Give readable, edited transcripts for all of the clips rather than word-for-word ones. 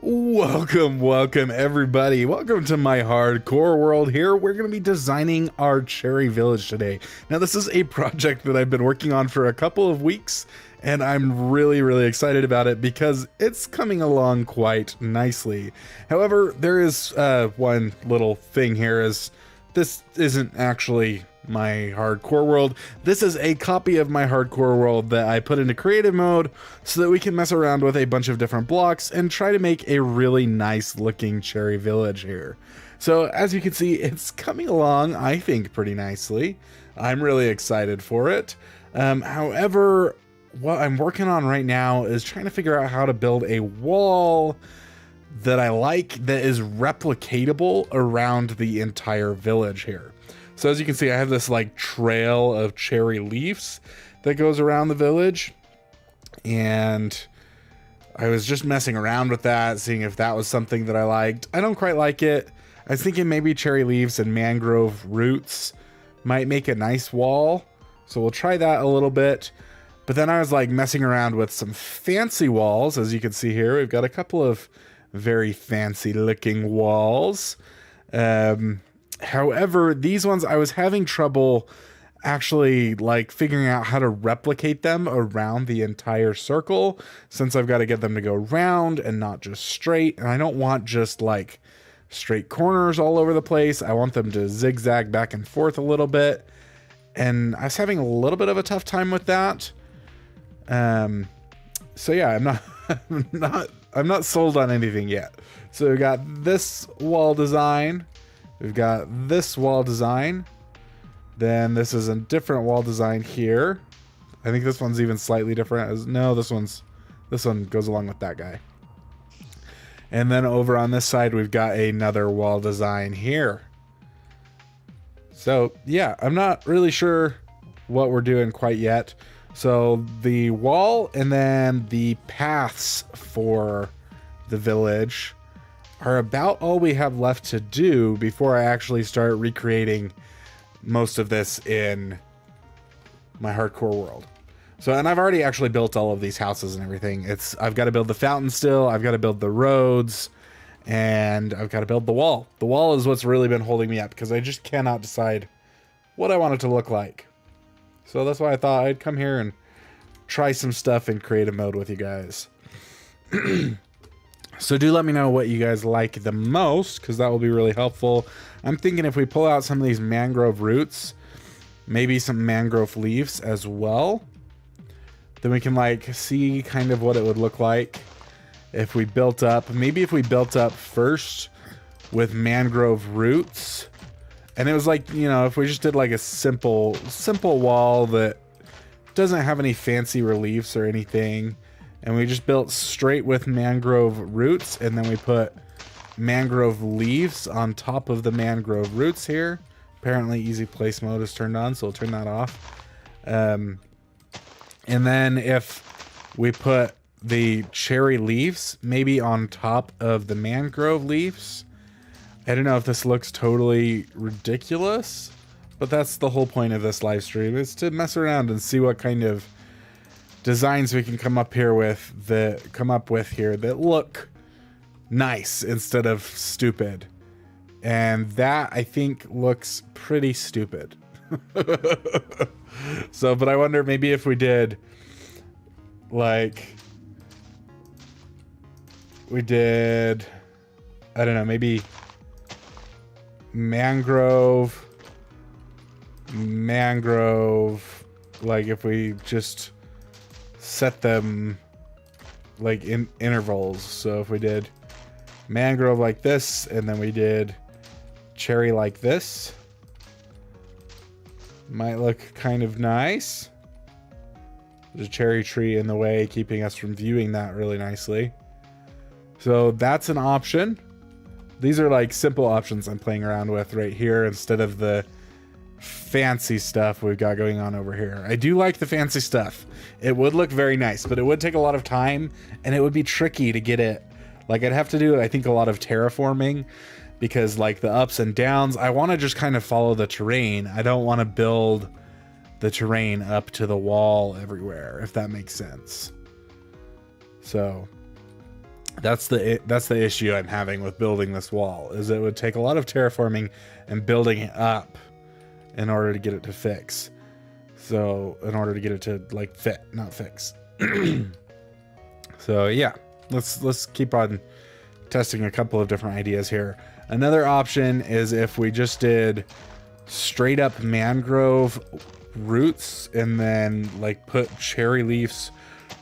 Welcome everybody. Welcome to my hardcore world. Here we're going to be designing our cherry village today. Now this is a project that I've been working on for a couple of weeks and I'm really excited about it because it's coming along quite nicely. However, there is one little thing here is this isn't actually my hardcore world. This is a copy of my hardcore world that I put into creative mode so that we can mess around with a bunch of different blocks and try to make a really nice looking cherry village here. So as you can see, it's coming along, I think, pretty nicely. I'm really excited for it. However, what I'm working on right now is trying to figure out how to build a wall that I like that is replicatable around the entire village here. So as you can see, I have this like trail of cherry leaves that goes around the village, and I was just messing around with that, seeing if that was something that I liked. I don't quite like it. I was thinking maybe cherry leaves and mangrove roots might make a nice wall, so we'll try that a little bit. But then I was like messing around with some fancy walls. As you can see here, we've got a couple of very fancy looking walls. However, these ones I was having trouble actually like figuring out how to replicate them around the entire circle, since I've got to get them to go round and not just straight. And I don't want just like straight corners all over the place. I want them to zigzag back and forth a little bit. And I was having a little bit of a tough time with that. So yeah, I'm not sold on anything yet. So we got this wall design. We've got this wall design. Then this is a different wall design here. I think this one's even slightly different. No, this one goes along with that guy. And then over on this side, we've got another wall design here. So yeah, I'm not really sure what we're doing quite yet. So the wall and then the paths for the village are about all we have left to do before I actually start recreating most of this in my hardcore world. So, and I've already actually built all of these houses and everything. I've got to build the fountain still, I've got to build the roads, and I've got to build the wall. The wall is what's really been holding me up because I just cannot decide what I want it to look like. So that's why I thought I'd come here and try some stuff in creative mode with you guys. So do let me know what you guys like the most, because that will be really helpful. I'm thinking if we pull out some of these mangrove roots, maybe some mangrove leaves as well, then we can like see kind of what it would look like if we built up. Maybe if we built up first with mangrove roots, and it was like, you know, if we just did like a simple wall that doesn't have any fancy reliefs or anything, and we just built straight with mangrove roots, and then we put mangrove leaves on top of the mangrove roots here. Apparently easy place mode is turned on, so we'll turn that off. And then if we put the cherry leaves maybe on top of the mangrove leaves, I don't know if this looks totally ridiculous, but that's the whole point of this live stream, is to mess around and see what kind of designs we can come up with here that look nice instead of stupid. And that I think looks pretty stupid. So, but I wonder maybe if we did like I don't know, maybe mangrove, like if we just set them like in intervals. So if we did mangrove like this, and then we did cherry like this, might look kind of nice. There's a cherry tree in the way, keeping us from viewing that really nicely. So that's an option. These are like simple options I'm playing around with right here instead of the fancy stuff we've got going on over here. I do like the fancy stuff. It would look very nice, but it would take a lot of time and it would be tricky to get it. Like I'd have to do, I think, a lot of terraforming, because like the ups and downs, I want to just kind of follow the terrain. I don't want to build the terrain up to the wall everywhere, if that makes sense. So That's the issue I'm having with building this wall, is it would take a lot of terraforming and building it up in order to get it to fix. So in order to get it to like fit, not fix. So yeah, let's keep on testing a couple of different ideas here. Another option is if we just did straight up mangrove roots and then like put cherry leaves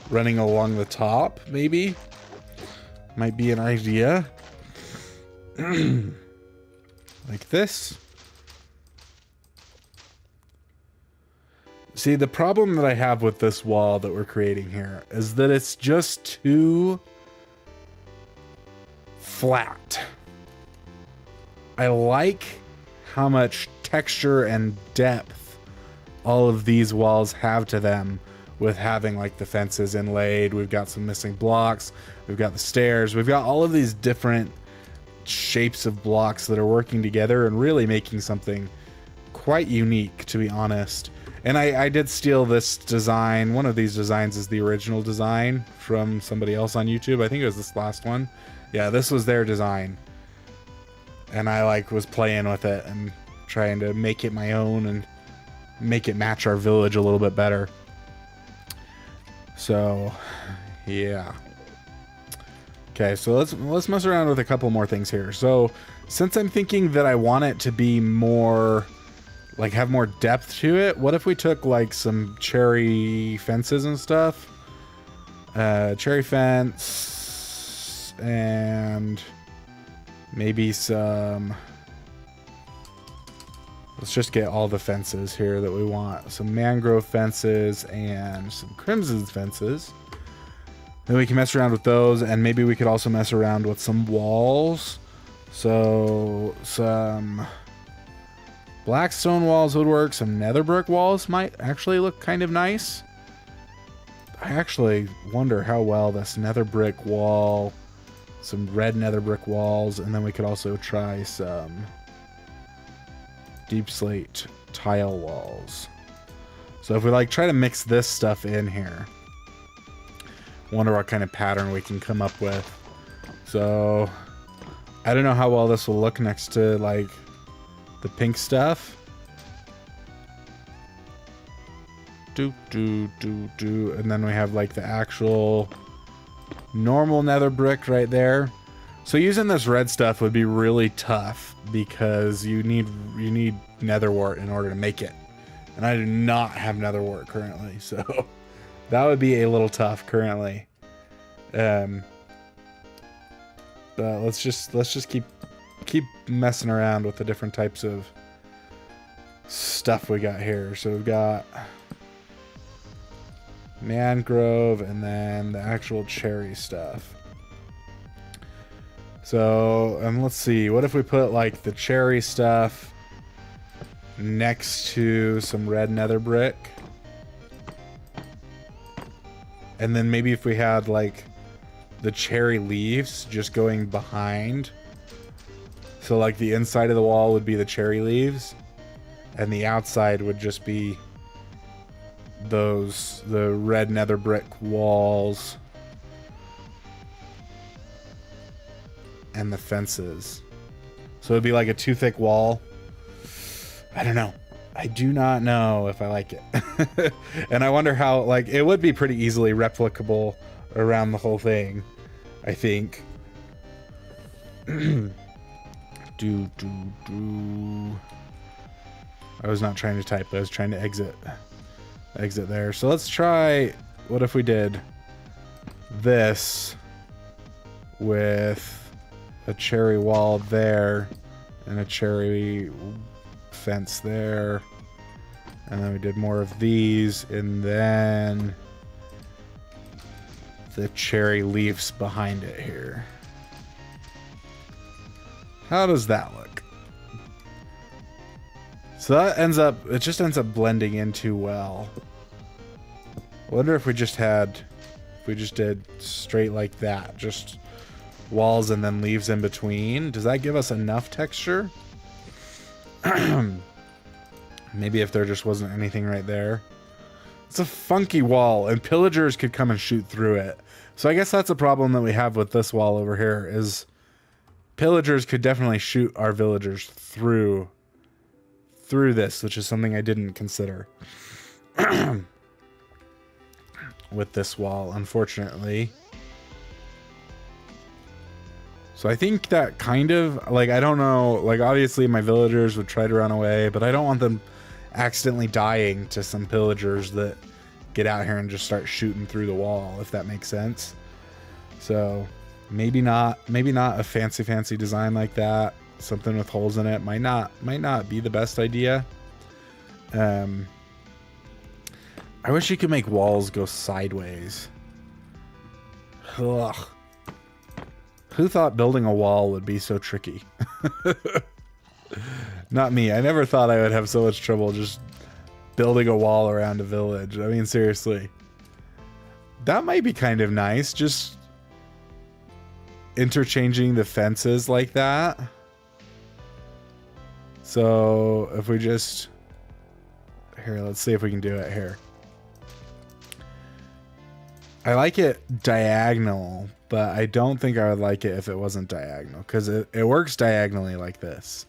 running along the top, maybe. Might be an idea. Like this. See, the problem that I have with this wall that we're creating here is that it's just too flat. I like how much texture and depth all of these walls have to them, with having like the fences inlaid. We've got some missing blocks. We've got the stairs. We've got all of these different shapes of blocks that are working together and really making something quite unique, to be honest. And I did steal this design. One of these designs is the original design from somebody else on YouTube. I think it was this last one. Yeah, this was their design. And I like was playing with it and trying to make it my own and make it match our village a little bit better. So, yeah. Okay, so let's mess around with a couple more things here. So, since I'm thinking that I want it to be more, like, have more depth to it, what if we took, like, some cherry fences and stuff? Cherry fence, and maybe some... Let's just get all the fences here that we want. Some mangrove fences and some crimson fences. Then we can mess around with those, and maybe we could also mess around with some walls. So some black stone walls would work. Some nether brick walls might actually look kind of nice. I actually wonder how well this nether brick wall, some red nether brick walls, and then we could also try some deep slate tile walls. So if we like try to mix this stuff in here, wonder what kind of pattern we can come up with. So I don't know how well this will look next to like the pink stuff. And then we have like the actual normal nether brick right there. So using this red stuff would be really tough because you need nether wart in order to make it. And I do not have nether wart currently, so that would be a little tough currently. But let's just keep messing around with the different types of stuff we got here. So we've got mangrove and then the actual cherry stuff. So, let's see, what if we put like the cherry stuff next to some red nether brick? And then maybe if we had like the cherry leaves just going behind. So like the inside of the wall would be the cherry leaves and the outside would just be the red nether brick walls and the fences. So it'd be like a too thick wall. I don't know. I do not know if I like it. And I wonder how, like, it would be pretty easily replicable around the whole thing, I think. I was not trying to type, I was trying to exit there. So let's try, what if we did this with a cherry wall there and a cherry fence there, and then we did more of these, and then the cherry leaves behind it here. How does that look? So that it just ends up blending in too well. I wonder if we just did straight like that, just walls and then leaves in between. Does that give us enough texture? Maybe if there just wasn't anything right there. It's a funky wall, and pillagers could come and shoot through it. So I guess that's a problem that we have with this wall over here, is pillagers could definitely shoot our villagers through this, which is something I didn't consider with this wall, unfortunately. So I think that kind of, like, I don't know, like, obviously my villagers would try to run away, but I don't want them accidentally dying to some pillagers that get out here and just start shooting through the wall, if that makes sense. So maybe not a fancy design like that. Something with holes in it might not be the best idea. I wish you could make walls go sideways. Ugh. Who thought building a wall would be so tricky? Not me. I never thought I would have so much trouble just building a wall around a village. I mean, seriously. That might be kind of nice, just interchanging the fences like that. So if we just... Here, let's see if we can do it here. I like it diagonal, but I don't think I would like it if it wasn't diagonal, because it works diagonally like this.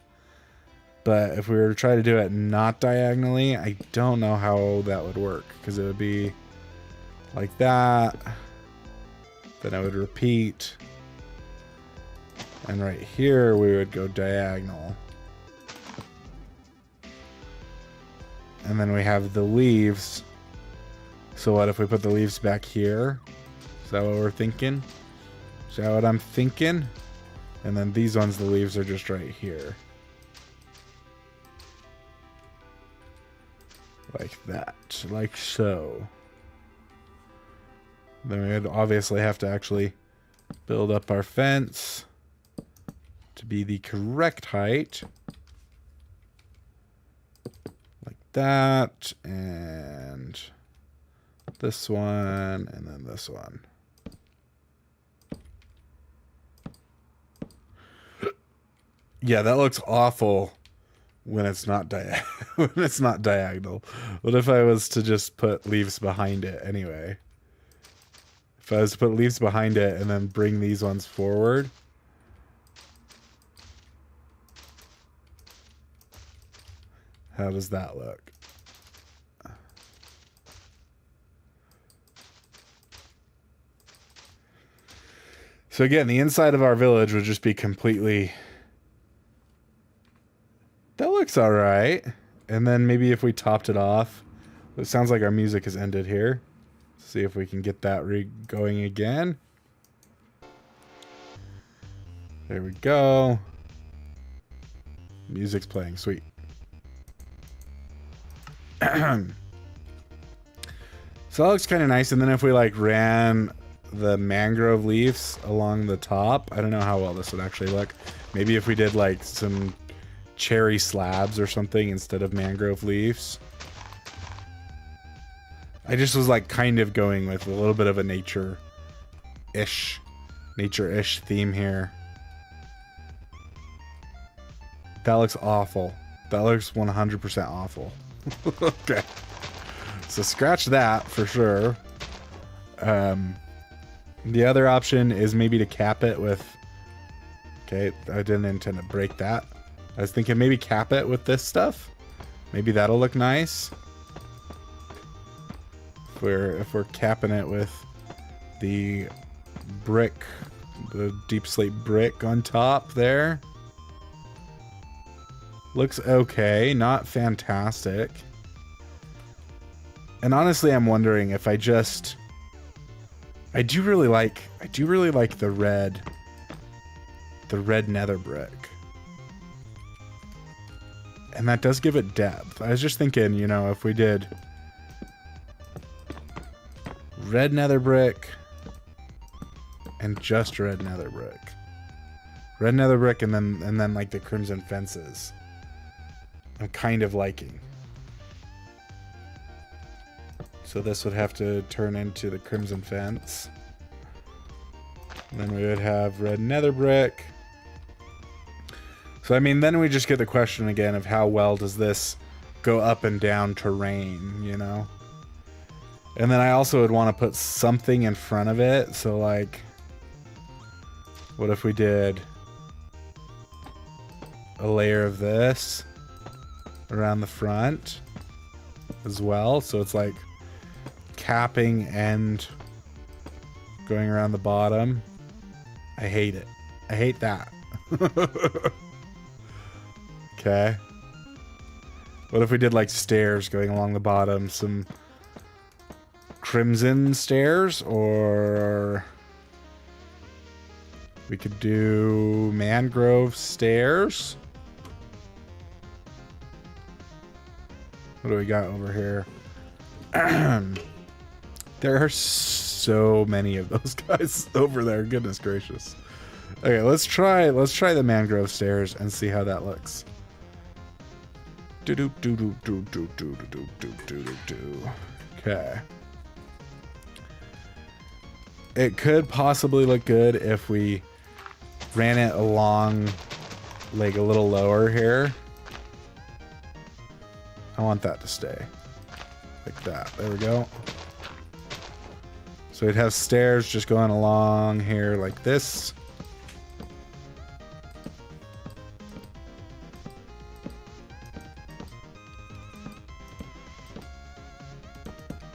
But if we were to try to do it not diagonally, I don't know how that would work, because it would be like that. Then I would repeat. And right here, we would go diagonal. And then we have the leaves. So what if we put the leaves back here? Is that what we're thinking? Is that what I'm thinking? And then these ones, the leaves are just right here. Like that. Like so. Then we would obviously have to actually build up our fence to be the correct height. Like that. And this one. And then this one. Yeah, that looks awful when it's not when it's not diagonal. What if I was to just put leaves behind it anyway? If I was to put leaves behind it and then bring these ones forward. How does that look? So again, the inside of our village would just be completely... That looks all right. And then maybe if we topped it off, it sounds like our music has ended here. Let's see if we can get that going again. There we go. Music's playing, sweet. So that looks kind of nice. And then if we like ran the mangrove leaves along the top, I don't know how well this would actually look. Maybe if we did like some cherry slabs or something instead of mangrove leaves. I just was like kind of going with a little bit of a nature-ish theme here. That looks awful. That looks 100% awful. Okay. So scratch that for sure. The other option is maybe to cap it with... Okay, I didn't intend to break that. I was thinking maybe cap it with this stuff. Maybe that'll look nice. If we're capping it with the brick, the deep slate brick on top there. Looks okay, not fantastic. And honestly, I'm wondering if I do really like the red nether brick. And that does give it depth. I was just thinking, you know, if we did red nether brick and just red nether brick. Red nether brick and then like the crimson fences. I'm kind of liking. So this would have to turn into the crimson fence. And then we would have red nether brick. So, I mean, then we just get the question again of how well does this go up and down terrain, you know? And then I also would want to put something in front of it. So like, what if we did a layer of this around the front as well? So it's like capping and going around the bottom. I hate it. I hate that. Okay. What if we did like stairs going along the bottom? Some crimson stairs, or we could do mangrove stairs. What do we got over here? There are so many of those guys over there. Goodness gracious. Okay, let's try the mangrove stairs and see how that looks. Okay. It could possibly look good if we ran it along like a little lower here. I want that to stay like that. There we go. So it has stairs just going along here like this.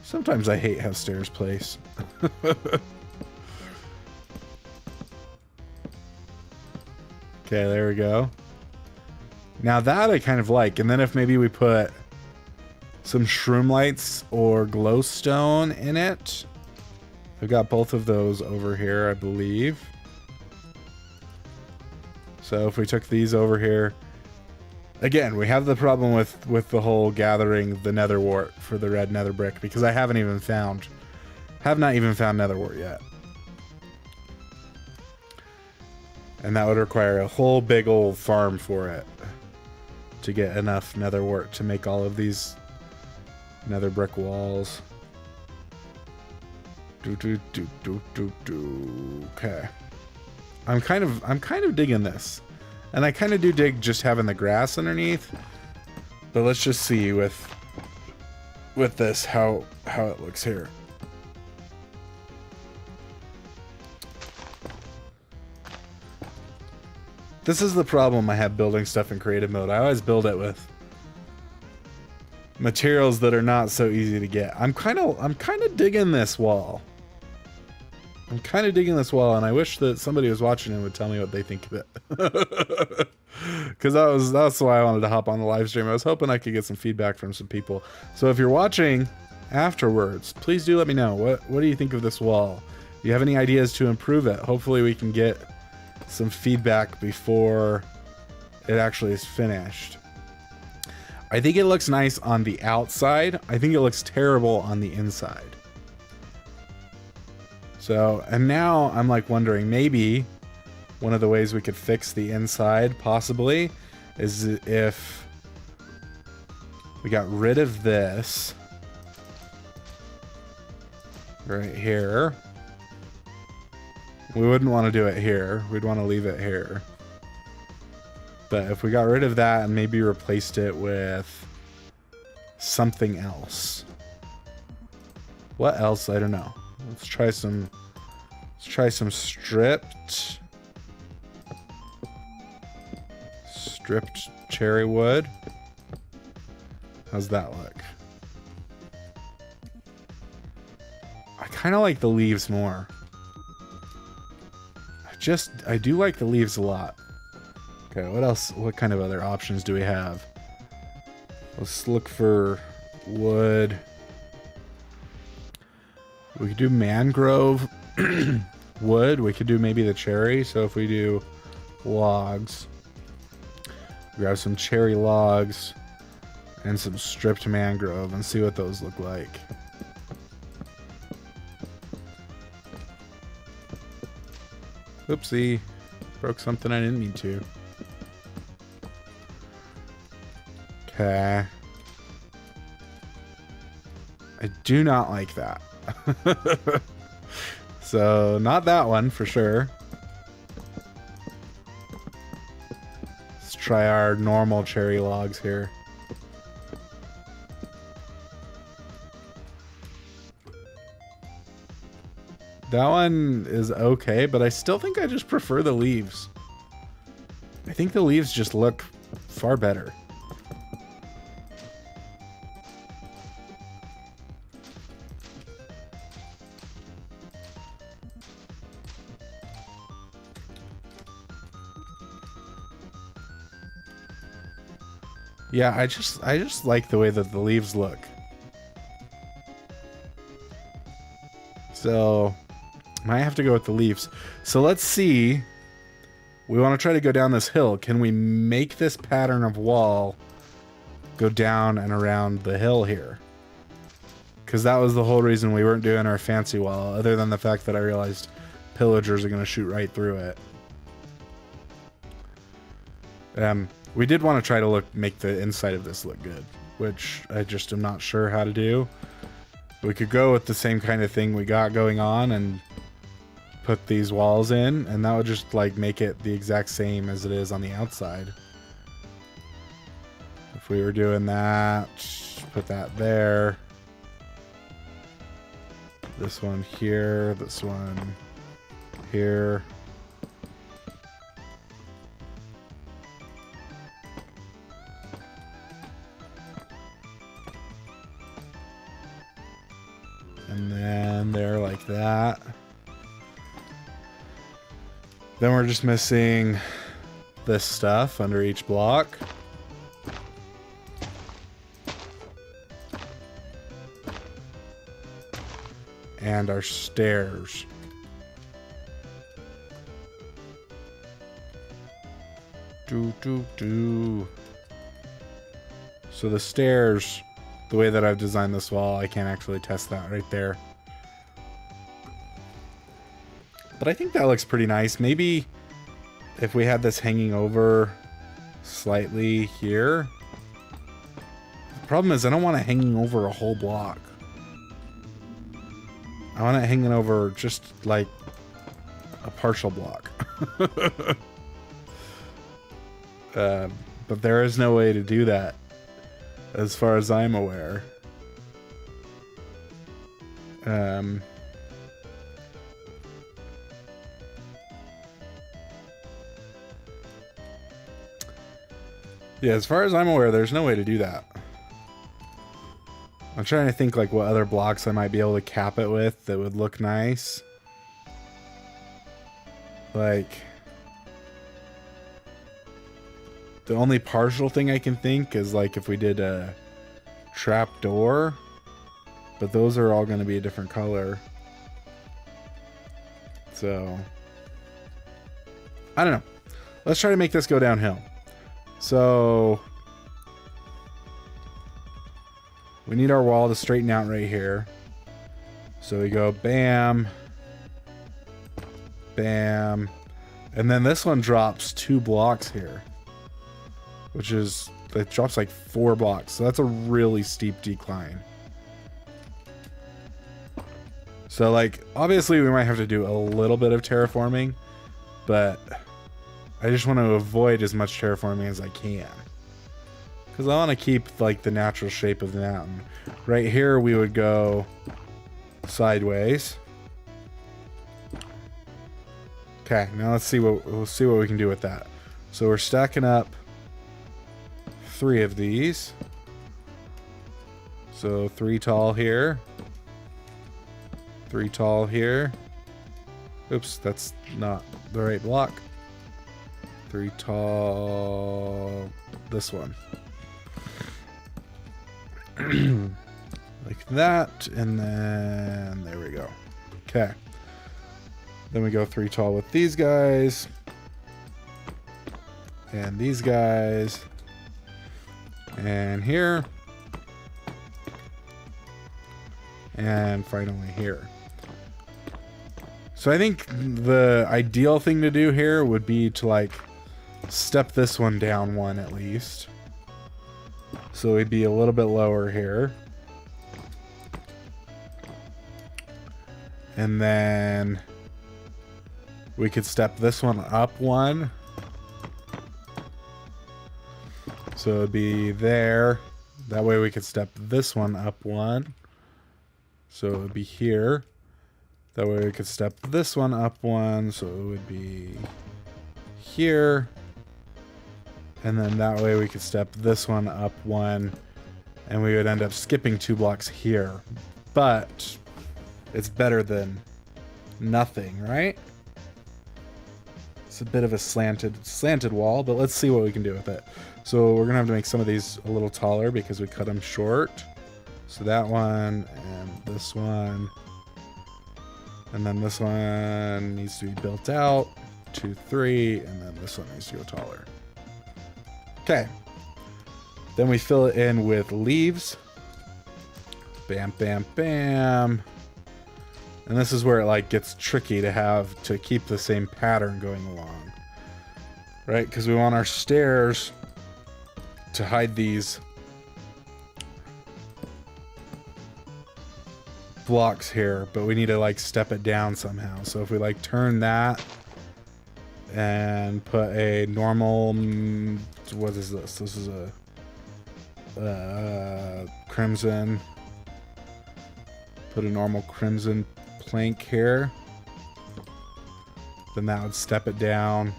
Sometimes I hate how stairs place. Okay, there we go. Now that I kind of like. And then if maybe we put some shroom lights or glowstone in it. I've got both of those over here, I believe. So if we took these over here. Again, we have the problem with the whole gathering the nether wart for the red nether brick, because I have not even found nether wart yet. And that would require a whole big old farm for it to get enough nether wart to make all of these nether brick walls. Okay. I'm kind of digging this. And I kind of do dig just having the grass underneath. But let's just see with this how it looks here. This is the problem I have building stuff in creative mode. I always build it with materials that are not so easy to get. I'm kind of digging this wall. I'm kind of digging this wall, and I wish that somebody was watching and would tell me what they think of it. Because that's why I wanted to hop on the live stream. I was hoping I could get some feedback from some people. So if you're watching afterwards, please do let me know. What do you think of this wall? Do you have any ideas to improve it? Hopefully we can get some feedback before it actually is finished. I think it looks nice on the outside. I think it looks terrible on the inside. So, and now I'm like wondering, maybe one of the ways we could fix the inside possibly is if we got rid of this right here. We wouldn't want to do it here. We'd want to leave it here. But if we got rid of that and maybe replaced it with something else. What else? I don't know. Let's try some stripped cherry wood. How's that look? I kind of like the leaves more. I do like the leaves a lot. Okay, what else? What kind of other options do we have? Let's look for wood. We could do mangrove wood. We could do maybe the cherry. So if we do logs, grab some cherry logs and some stripped mangrove and see what those look like. Oopsie. Broke something I didn't mean to. Okay. I do not like that. So, not that one for sure. Let's try our normal cherry logs here. That one is okay, but I still think I just prefer the leaves. I think the leaves just look far better. Yeah, I just like the way that the leaves look. So, might have to go with the leaves. So let's see. We want to try to go down this hill. Can we make this pattern of wall go down and around the hill here? Because that was the whole reason we weren't doing our fancy wall, other than the fact that I realized pillagers are going to shoot right through it. We did want to try to make the inside of this look good, which I just am not sure how to do. We could go with the same kind of thing we got going on and put these walls in, and that would just like make it the exact same as it is on the outside. If we were doing that, put that there. This one here, this one here. And then there like that. Then we're just missing this stuff under each block. And our stairs. So the stairs, the way that I've designed this wall, I can't actually test that right there. But I think that looks pretty nice. Maybe if we had this hanging over slightly here. The problem is I don't want it hanging over a whole block. I want it hanging over just like a partial block. But there is no way to do that as far as I'm aware. Yeah, as far as I'm aware, there's no way to do that. I'm trying to think like what other blocks I might be able to cap it with that would look nice. Like, the only partial thing I can think is like if we did a trap door, but those are all going to be a different color. So, I don't know. Let's try to make this go downhill. So, we need our wall to straighten out right here. So we go bam, bam, and then this one drops 2 blocks here, which is, it drops like 4 blocks. So that's a really steep decline. So like, obviously we might have to do a little bit of terraforming, but I just want to avoid as much terraforming as I can. Because I want to keep like the natural shape of the mountain. Right here we would go sideways. Okay, now let's see what we can do with that. So we're stacking up 3 of these. So 3 tall here. 3 tall here. Oops, that's not the right block. 3 tall, this one. Like that, and then there we go. Okay. Then we go 3 tall with these guys. And these guys. And here. And finally here. So I think the ideal thing to do here would be to like step this one down 1 at least. So we'd be a little bit lower here. And then we could step this one up 1. So it'd be there. That way we could step this one up 1. So it would be here. That way we could step this one up one, so it would be here. And then that way we could step this one up one, and we would end up skipping 2 blocks here. But it's better than nothing, right? It's a bit of a slanted wall, but let's see what we can do with it. So we're gonna have to make some of these a little taller because we cut them short. So that one and this one. And then this one needs to be built out. 2, 3, and then this one needs to go taller. Okay. Then we fill it in with leaves. Bam, bam, bam. And this is where it like gets tricky to keep the same pattern going along. Right? Because we want our stairs to hide these blocks here, but we need to like step it down somehow. So if we like turn that and put a normal, what is this? This is a crimson. Put a normal crimson plank here. Then that would step it down.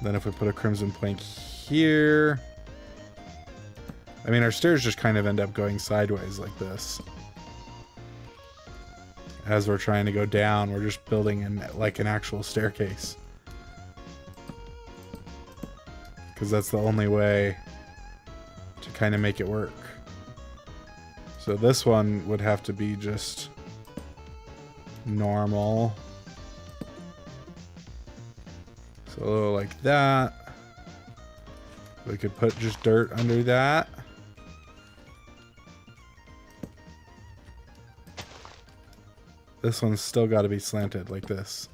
Then if we put a crimson plank here, I mean, our stairs just kind of end up going sideways like this. As we're trying to go down, we're just building in like an actual staircase. Because that's the only way to kind of make it work. So this one would have to be just normal. So like that. We could put just dirt under that. This one's still got to be slanted like this.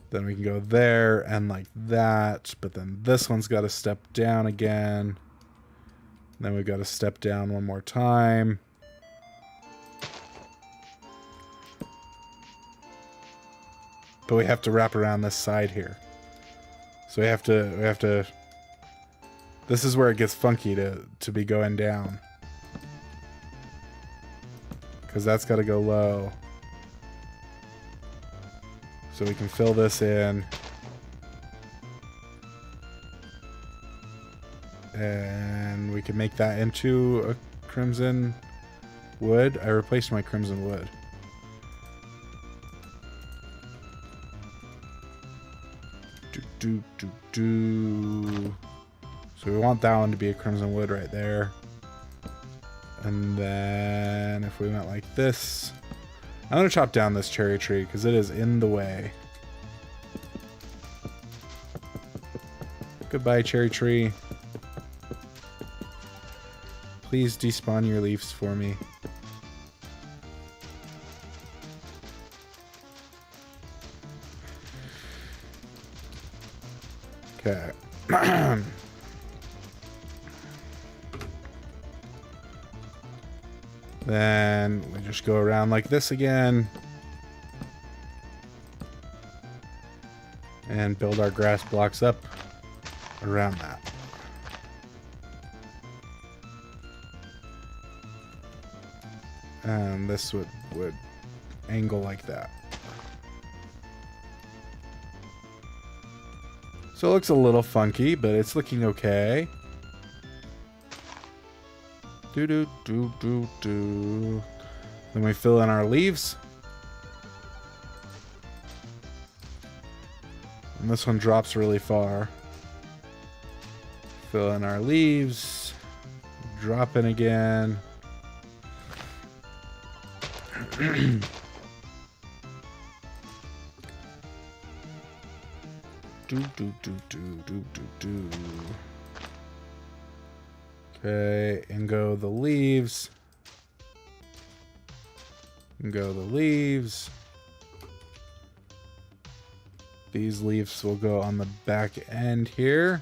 Then we can go there and like that. But then this one's got to step down again. Then we've got to step down one more time. But we have to wrap around this side here. So we have to, this is where it gets funky to be going down. Because that's got to go low. So we can fill this in. And we can make that into a crimson wood. I replaced my crimson wood. So we want that one to be a crimson wood right there. And then if we went like this, I'm going to chop down this cherry tree because it is in the way. Goodbye, cherry tree. Please despawn your leaves for me. Okay. Then we just go around like this again. And build our grass blocks up around that. And this would angle like that. So it looks a little funky, but it's looking okay. Then we fill in our leaves. And this one drops really far. Fill in our leaves. Drop in again. Okay, and go the leaves. And go the leaves. These leaves will go on the back end here.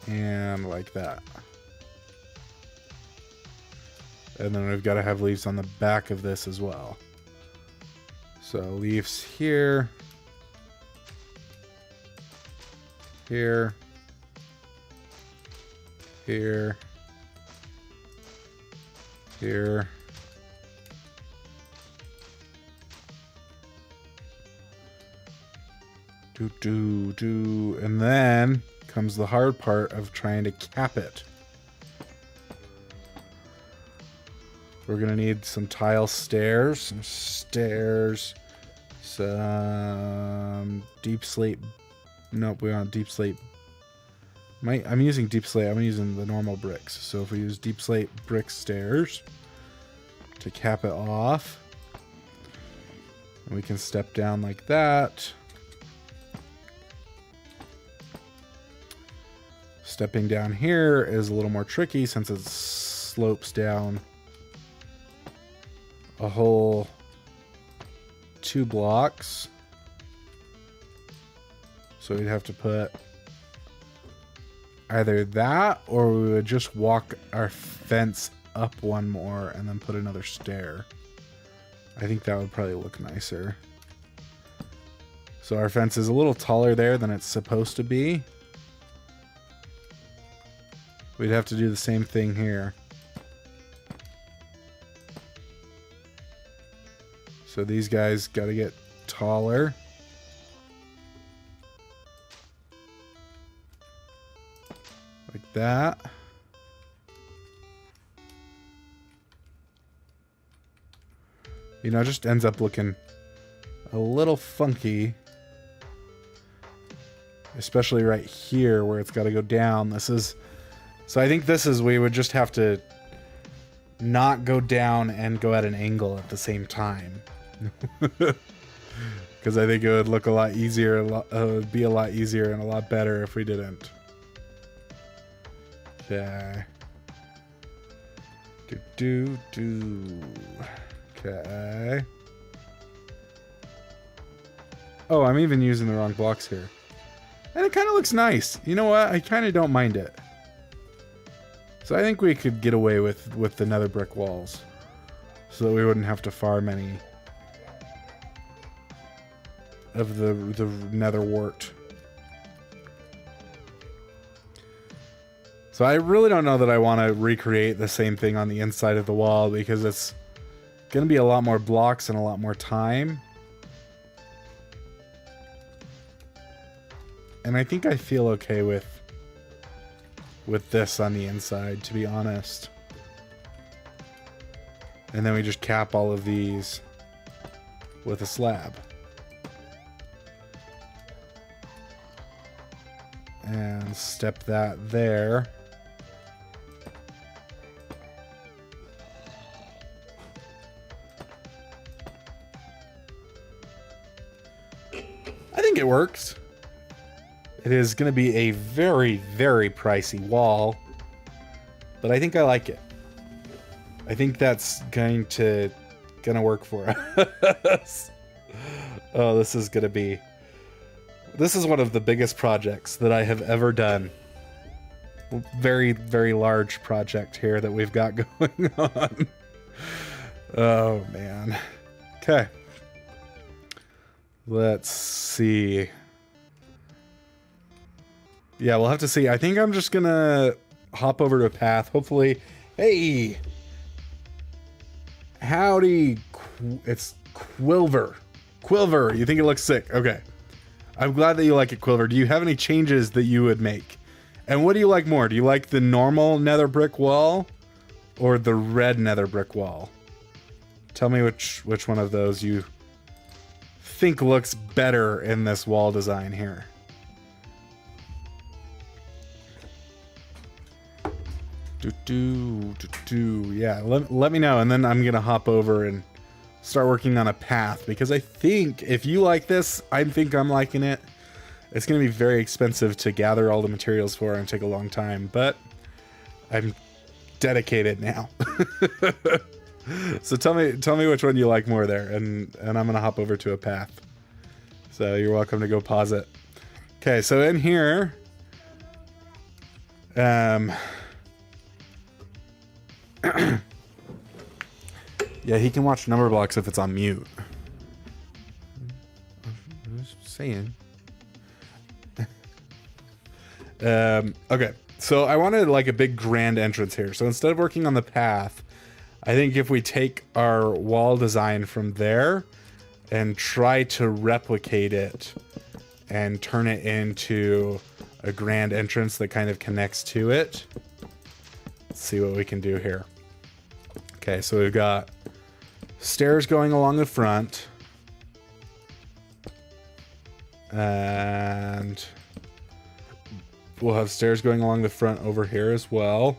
And like that. And then we've got to have leaves on the back of this as well. So leaves here. Here. Here. Here. And then comes the hard part of trying to cap it. We're gonna need some tile stairs, some deep slate. Nope, we want deep slate. I'm using deep slate. I'm using the normal bricks. So if we use deep slate brick stairs to cap it off, we can step down like that. Stepping down here is a little more tricky since it slopes down a whole 2 blocks. So we'd have to put either that, or we would just walk our fence up one more and then put another stair. I think that would probably look nicer. So our fence is a little taller there than it's supposed to be. We'd have to do the same thing here. So these guys got to get taller. Like that. You know, it just ends up looking a little funky. Especially right here where it's got to go down. So I think we would just have to not go down and go at an angle at the same time. Because I think it would look a lot easier, it would be a lot easier and a lot better if we didn't. Okay. Okay. Oh, I'm even using the wrong blocks here. And it kind of looks nice. You know what? I kind of don't mind it. So I think we could get away with the nether brick walls. So that we wouldn't have to farm any of the nether wart. So I really don't know that I want to recreate the same thing on the inside of the wall, because it's going to be a lot more blocks and a lot more time. And I think I feel okay with this on the inside, to be honest. And then we just cap all of these with a slab. And step that there. I think it works. It is going to be a very, very pricey wall, but I think I like it. I think that's gonna work for us. Oh, this is one of the biggest projects that I have ever done. Very, very large project here that we've got going on. Oh, man. Okay. Let's see. Yeah, we'll have to see. I think I'm just gonna hop over to a path. Hopefully. Hey! Howdy. It's Quilver. Quilver, you think it looks sick? Okay. I'm glad that you like it, Quilver. Do you have any changes that you would make? And what do you like more? Do you like the normal nether brick wall or the red nether brick wall? Tell me which one of those you think looks better in this wall design here. Yeah, let me know, and then I'm gonna hop over and start working on a path, because I think if you like this, I think I'm liking it. It's gonna be very expensive to gather all the materials for and take a long time, but I'm dedicated now. So tell me which one you like more there, and I'm gonna hop over to a path. So you're welcome to go pause it. Okay, so in here, yeah, he can watch number blocks if it's on mute. I'm just saying. Okay, so I wanted like a big grand entrance here. So instead of working on the path, I think if we take our wall design from there and try to replicate it and turn it into a grand entrance that kind of connects to it. Let's see what we can do here. Okay, so we've got stairs going along the front. And we'll have stairs going along the front over here as well.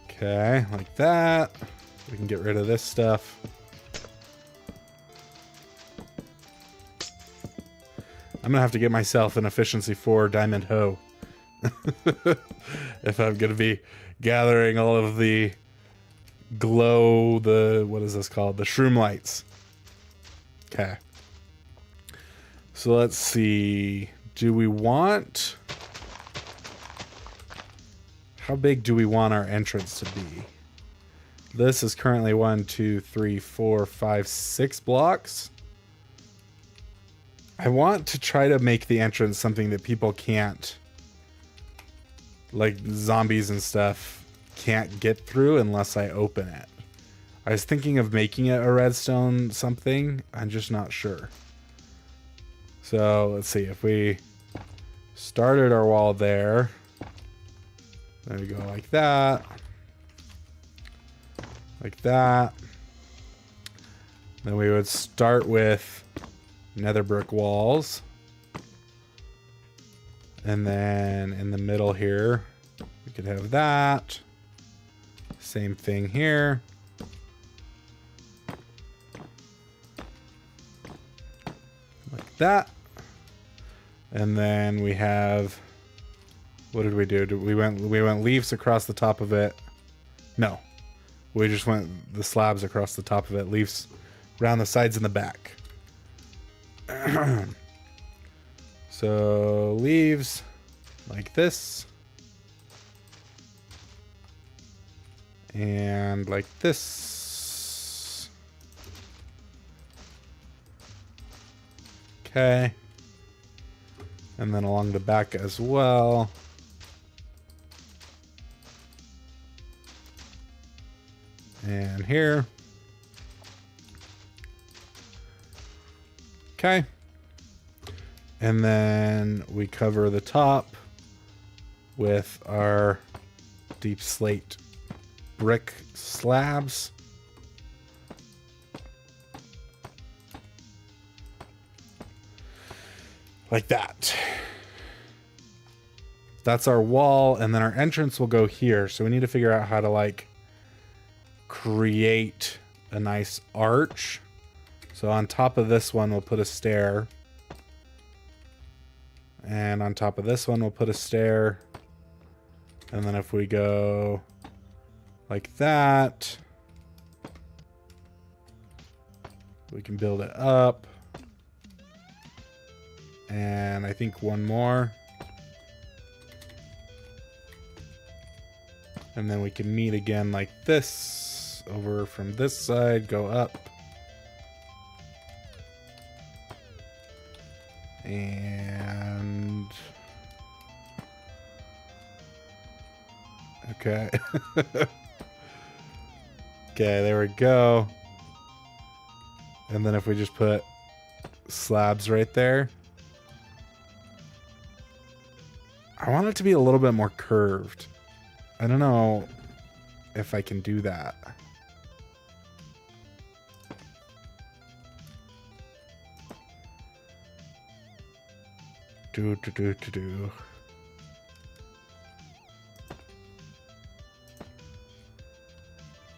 Okay, like that. We can get rid of this stuff. I'm gonna have to get myself an efficiency 4 diamond hoe. If I'm gonna be gathering all of the what is this called? The shroom lights. Okay. So let's see. Do we want... How big do we want our entrance to be? This is currently 1, 2, 3, 4, 5, 6 blocks. I want to try to make the entrance something that people can't, like zombies and stuff, can't get through unless I open it. I was thinking of making it a redstone something. I'm just not sure. So let's see, if we started our wall there, there we go, like that. Like that. Then we would start with nether brick walls. And then in the middle here, we could have that. Same thing here. Like that. And then we have, what did we do? We went leaves across the top of it. No. We just went the slabs across the top of it, leaves around the sides and the back. So leaves like this. And like this. Okay. And then along the back as well. And here. Okay. And then we cover the top with our deep slate brick slabs. Like that. That's our wall, and then our entrance will go here. So we need to figure out how to like create a nice arch. So on top of this one, we'll put a stair. And on top of this one, we'll put a stair. And then if we go like that, we can build it up. And I think one more. And then we can meet again like this. Over from this side, go up. And... okay. Okay, there we go. And then if we just put slabs right there. I want it to be a little bit more curved. I don't know if I can do that. Do.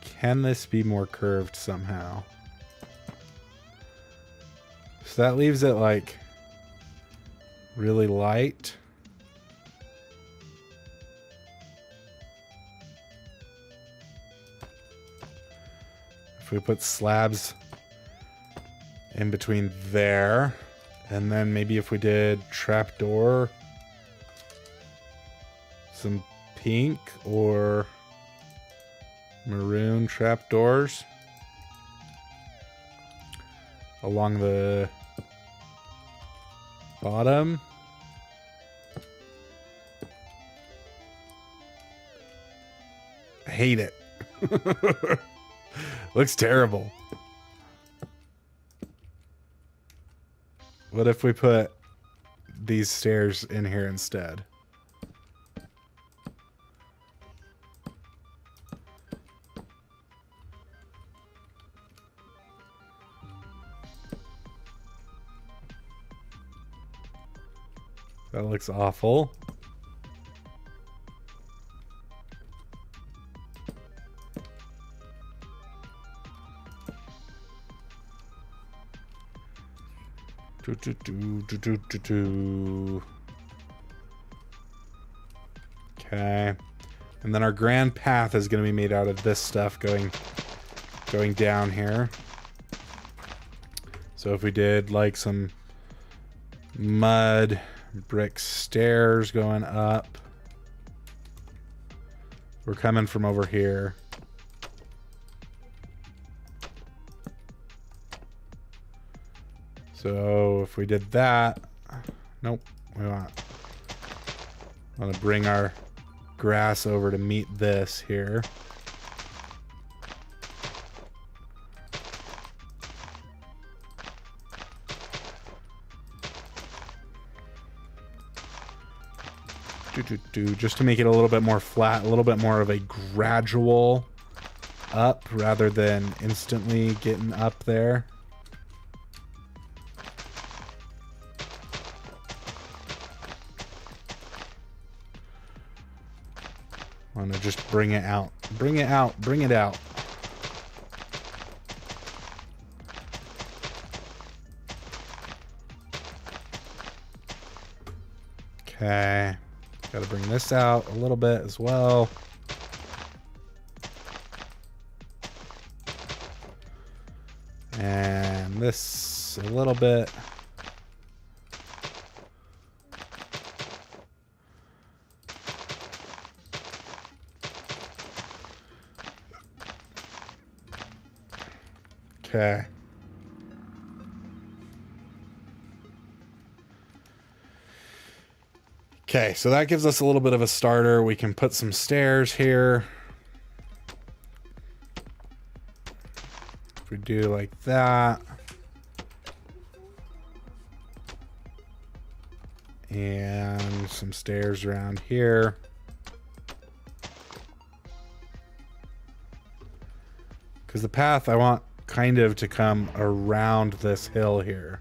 Can this be more curved somehow? So that leaves it like really light. If we put slabs in between there, and then maybe if we did trapdoor, some pink or maroon trapdoors along the bottom. I hate it. Looks terrible. What if we put these stairs in here instead? That looks awful. Okay. And then our grand path is going to be made out of this stuff going down here. So if we did like some mud brick stairs going up, we're coming from over here. So if we did that, nope, we want to bring our grass over to meet this here. Just to make it a little bit more flat, a little bit more of a gradual up rather than instantly getting up there. I want to just bring it out. Bring it out. Bring it out. Okay. Got to bring this out a little bit as well. And this a little bit. Okay. Okay, so that gives us a little bit of a starter. We can put some stairs here. If we do like that. And some stairs around here. Because the path I want kind of to come around this hill here.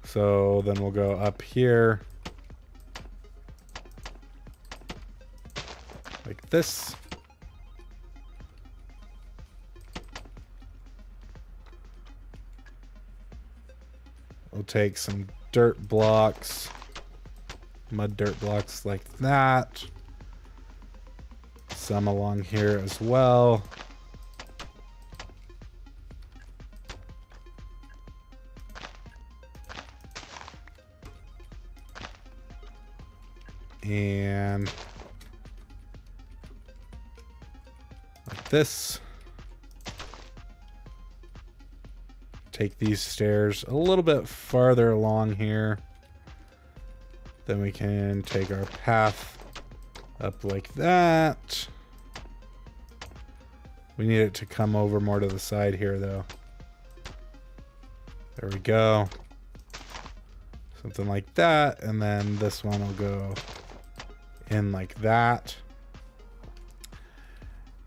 So then we'll go up here. Like this. We'll take some dirt blocks, mud dirt blocks like that. Some along here as well. And like this. Take these stairs a little bit farther along here. Then we can take our path up like that. We need it to come over more to the side here though. There we go. Something like that. And then this one will go in like that.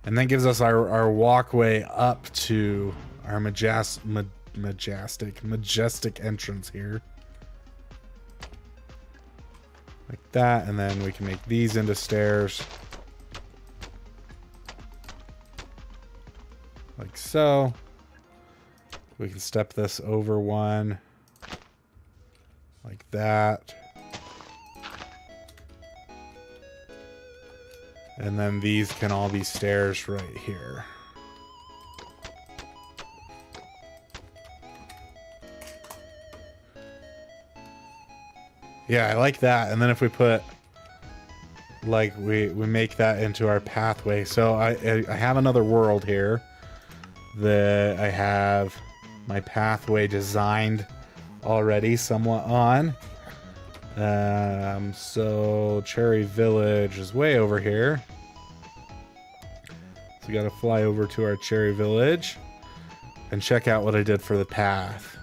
And that gives us our walkway up to our majestic entrance here. Like that. And then we can make these into stairs. Like so. We can step this over one. Like that. And then these can all be stairs right here. Yeah, I like that. And then if we put, like, we make that into our pathway. So I have another world here that I have my pathway designed already somewhat on. So Cherry Village is way over here. So we got to fly over to our Cherry Village and check out what I did for the path.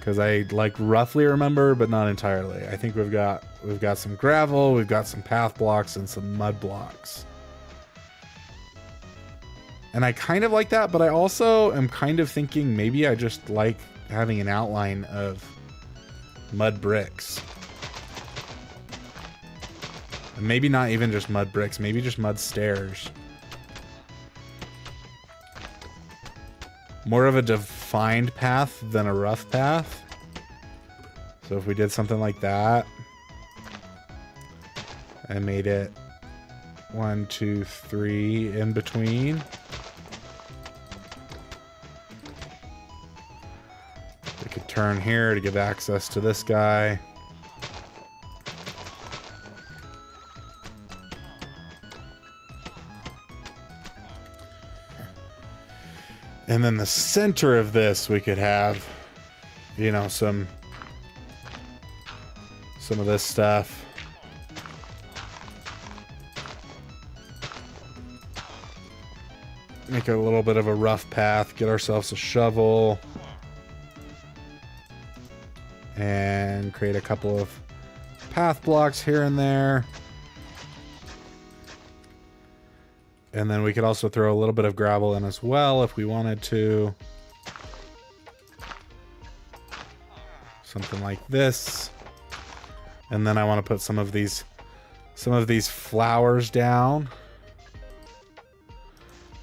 because I like roughly remember, but not entirely. I think we've got some gravel, we've got some path blocks, and some mud blocks. And I kind of like that, but I also am kind of thinking maybe I just like having an outline of mud bricks. And maybe not even just mud bricks, maybe just mud stairs. More of a defined path than a rough path. So if we did something like that and made it 1, 2, 3 in between. We could turn here to give access to this guy. And then the center of this, we could have, you know, some of this stuff. Make it a little bit of a rough path. Get ourselves a shovel. And create a couple of path blocks here and there. And then we could also throw a little bit of gravel in as well if we wanted to. Something like this. And then I want to put some of these flowers down.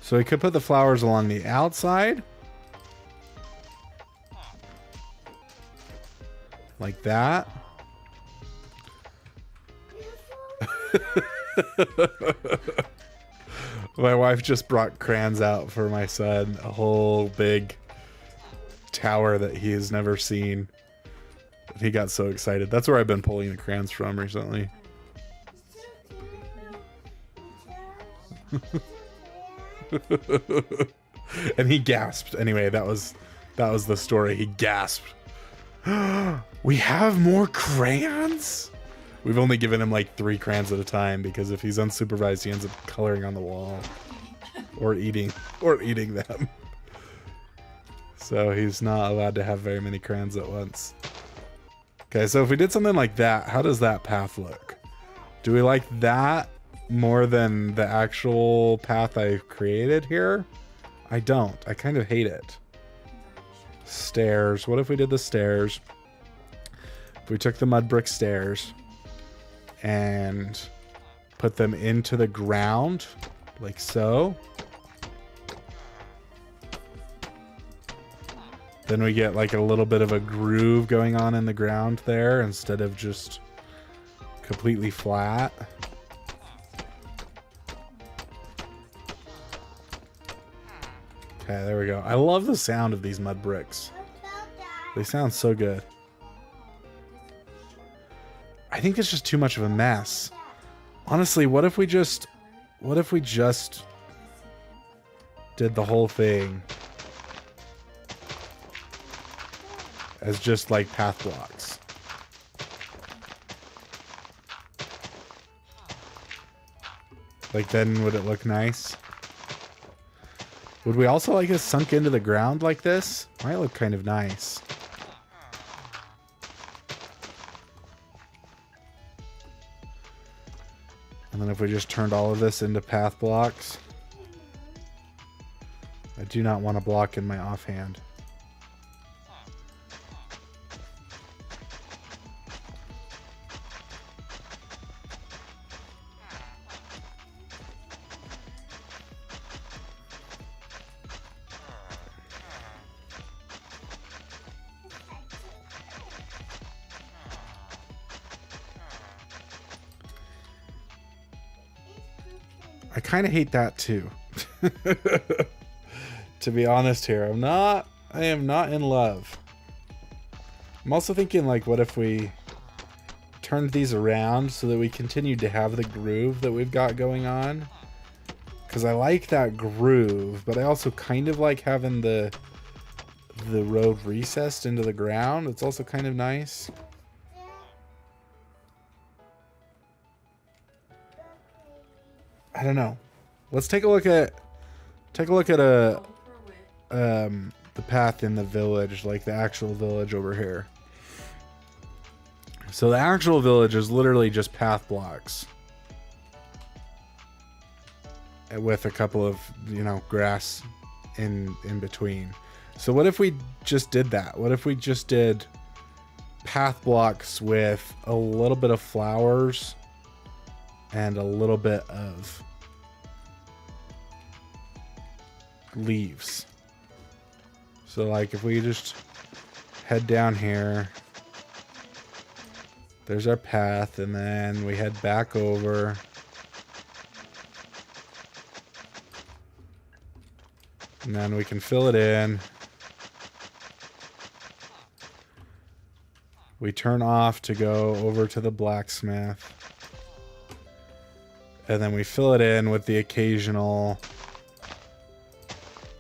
So we could put the flowers along the outside. Like that. My wife just brought crayons out for my son. A whole big tower that he has never seen. He got so excited. That's where I've been pulling the crayons from recently. And he gasped. Anyway, that was the story. He gasped. We have more crayons? We've only given him like 3 crayons at a time because if he's unsupervised, he ends up coloring on the wall or eating them. So he's not allowed to have very many crayons at once. Okay, so if we did something like that, how does that path look? Do we like that more than the actual path I created here? I don't. I kind of hate it. Stairs. What if we did the stairs? If we took the mud brick stairs and put them into the ground, like so. Then we get like a little bit of a groove going on in the ground there instead of just completely flat. Okay, there we go. I love the sound of these mud bricks. They sound so good. I think it's just too much of a mess. Honestly, what if we just did the whole thing as just like path blocks? Like, then would it look nice? Would we also like it sunk into the ground like this? Might look kind of nice. And then if we just turned all of this into path blocks. I do not want a block in my offhand. I kind of hate that too. To be honest here, I am not in love. I'm also thinking, like, what if we turned these around so that we continued to have the groove that we've got going on? Because I like that groove, but I also kind of like having the road recessed into the ground. It's also kind of nice. I don't know. Let's take a look at the path in the village, like the actual village over here. So the actual village is literally just path blocks with a couple of, you know, grass in between. So what if we just did that? What if we just did path blocks with a little bit of flowers and a little bit of leaves? So like if we just head down here, there's our path, and then we head back over. And then we can fill it in. We turn off to go over to the blacksmith. And then we fill it in with the occasional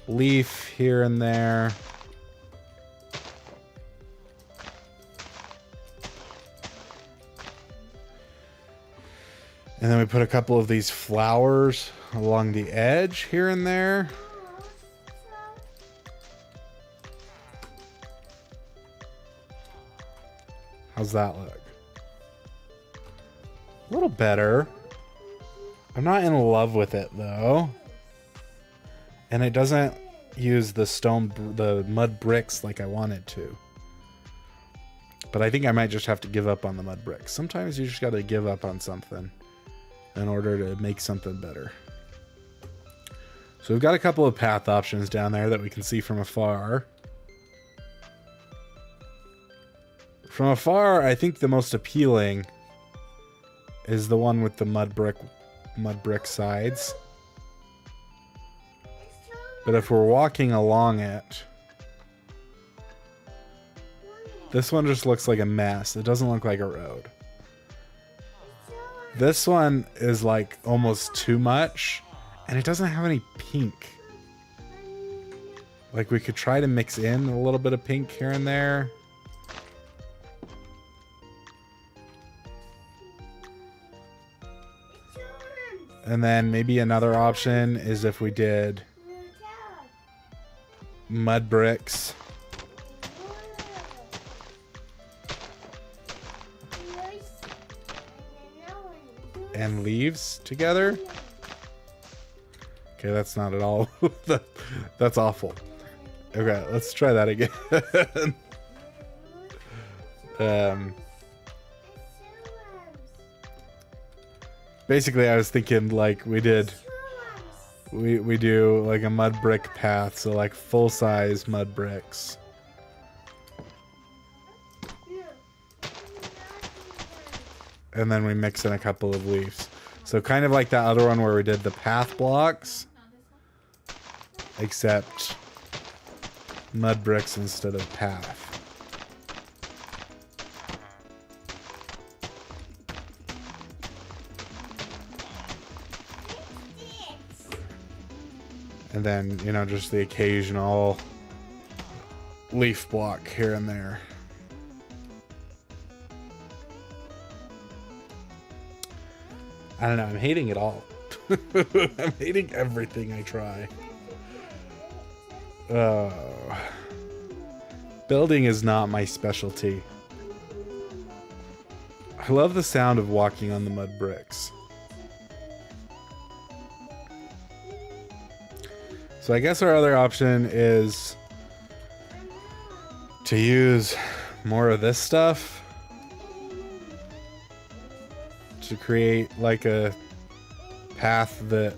leaf here and there. And then we put a couple of these flowers along the edge here and there. How's that look? A little better. I'm not in love with it though. And it doesn't use the mud bricks like I wanted to. But I think I might just have to give up on the mud bricks. Sometimes you just got to give up on something in order to make something better. So we've got a couple of path options down there that we can see from afar. From afar, I think the most appealing is the one with the mud brick sides. But if we're walking along it, this one just looks like a mess. It doesn't look like a road. This one is like almost too much, and it doesn't have any pink. Like we could try to mix in a little bit of pink here and there. And then maybe another option is if we did mud bricks and leaves together. Okay, that's not at all. That's awful. Okay, let's try that again. Basically, I was thinking like we do like a mud brick path, so like full-size mud bricks. And then we mix in a couple of leaves. So kind of like that other one where we did the path blocks, except mud bricks instead of path. And then, you know, just the occasional leaf block here and there. I don't know, I'm hating it all. I'm hating everything I try. Building is not my specialty. I love the sound of walking on the mud bricks. So I guess our other option is to use more of this stuff to create like a path that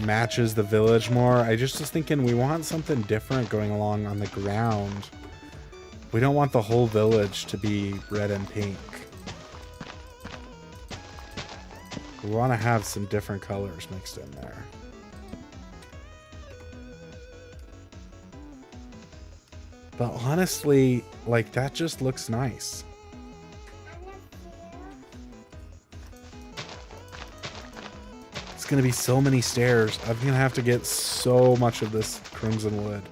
matches the village more. I just was thinking we want something different going along on the ground. We don't want the whole village to be red and pink. We want to have some different colors mixed in there. But honestly, like that just looks nice. It's gonna be so many stairs. I'm gonna have to get so much of this crimson wood.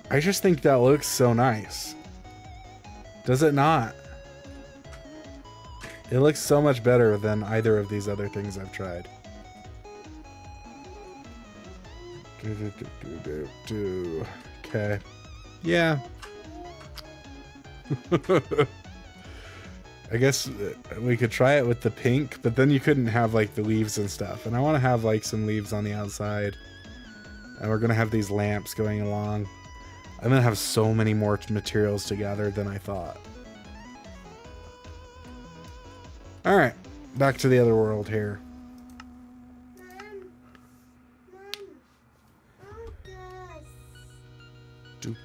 I just think that looks so nice. Does it not? It looks so much better than either of these other things I've tried. Okay. Yeah. I guess we could try it with the pink, but then you couldn't have like the leaves and stuff. And I want to have like some leaves on the outside. And we're going to have these lamps going along. I'm going to have so many more materials to gather than I thought. All right, back to the other world here.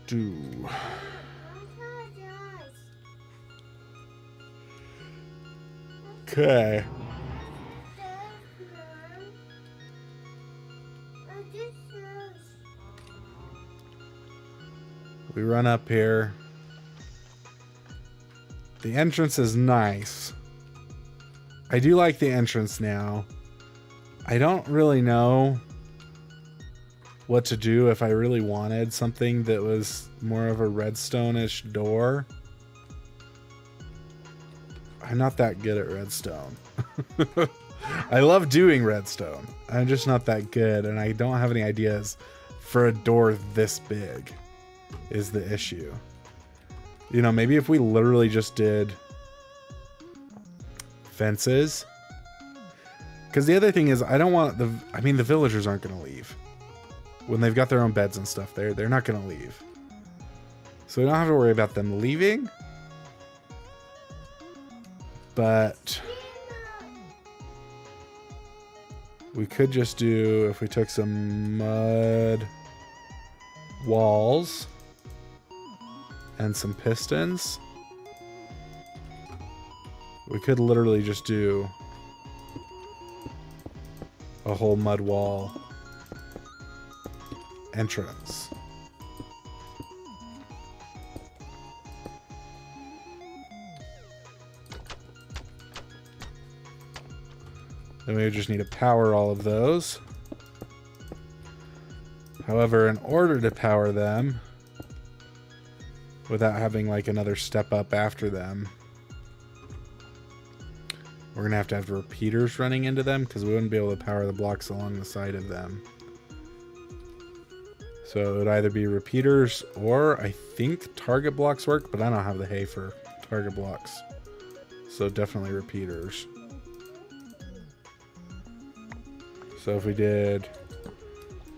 Do. Okay. We run up here. The entrance is nice. I do like the entrance now. I don't really know what to do if I really wanted something that was more of a redstone-ish door. I'm not that good at redstone. I love doing redstone. I'm just not that good, and I don't have any ideas for a door this big is the issue. You know, maybe if we literally just did fences. Because the other thing is, I don't want the... I mean, the villagers aren't going to leave. When they've got their own beds and stuff, they're not going to leave. So we don't have to worry about them leaving. But we could just do, if we took some mud walls and some pistons, we could literally just do a whole mud wall entrance. Then we just need to power all of those. However, in order to power them without having like another step up after them, we're gonna have to have repeaters running into them because we wouldn't be able to power the blocks along the side of them. So it would either be repeaters or I think target blocks work, but I don't have the hay for target blocks. So definitely repeaters. So if we did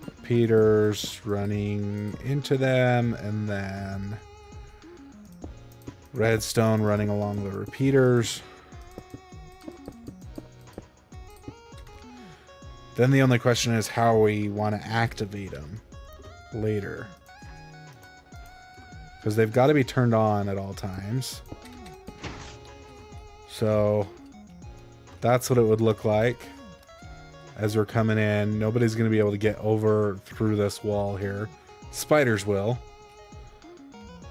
repeaters running into them and then redstone running along the repeaters, then the only question is how we want to activate them later. Because they've got to be turned on at all times. So that's what it would look like as we're coming in. Nobody's going to be able to get over through this wall here. Spiders will.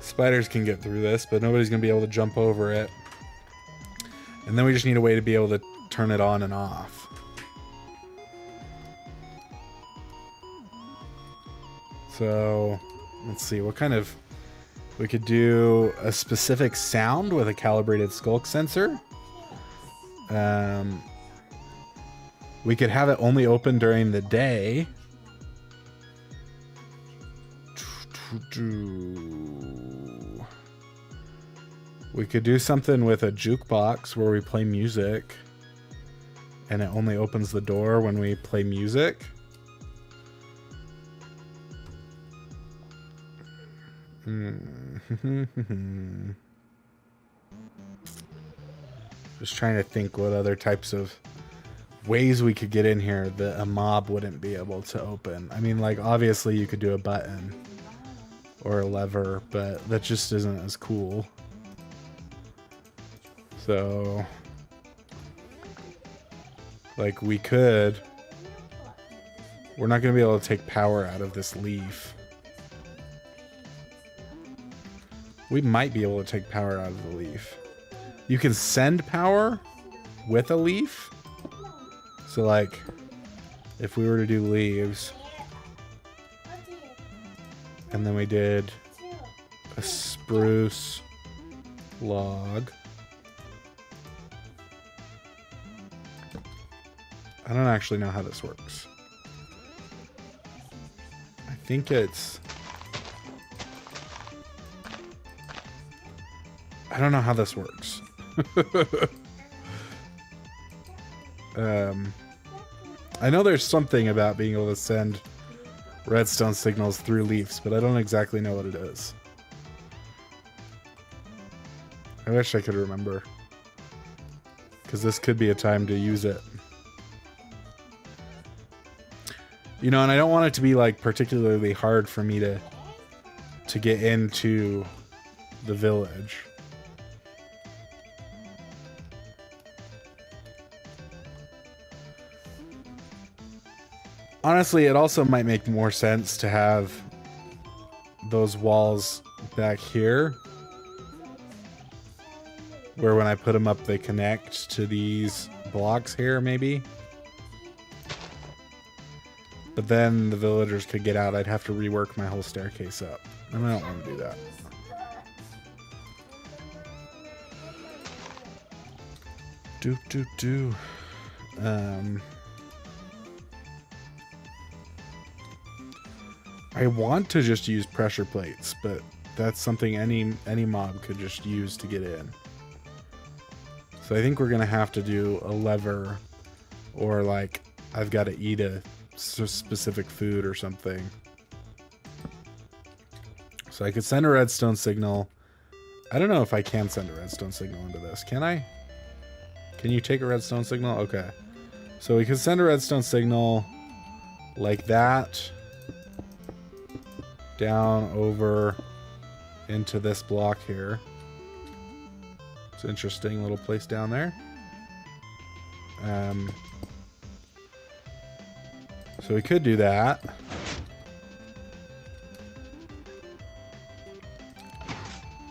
Spiders can get through this, but nobody's going to be able to jump over it. And then we just need a way to be able to turn it on and off. So let's see what kind of... We could do a specific sound with a calibrated skulk sensor. We could have it only open during the day. We could do something with a jukebox where we play music and it only opens the door when we play music. Just trying to think what other types of ways we could get in here that a mob wouldn't be able to open. I mean, like, obviously you could do a button or a lever, but that just isn't as cool. So, like, we could... We're not going to be able to take power out of this leaf. We might be able to take power out of the leaf. You can send power with a leaf. So, like, if we were to do leaves, and then we did a spruce log. I don't actually know how this works. I think it's... I don't know how this works. I know there's something about being able to send redstone signals through leaves, but I don't exactly know what it is. I wish I could remember, because this could be a time to use it. You know, and I don't want it to be like particularly hard for me to get into the village. Honestly, it also might make more sense to have those walls back here, where when I put them up, they connect to these blocks here, maybe. But then the villagers could get out. I'd have to rework my whole staircase up, and I don't want to do that. I want to just use pressure plates, but that's something any mob could just use to get in. So I think we're gonna have to do a lever, or like I've got to eat a specific food or something. So I could send a redstone signal. I don't know if I can send a redstone signal into this. Can I? Can you take a redstone signal? Okay. So we could send a redstone signal like that down over into this block here. It's an interesting little place down there. So we could do that.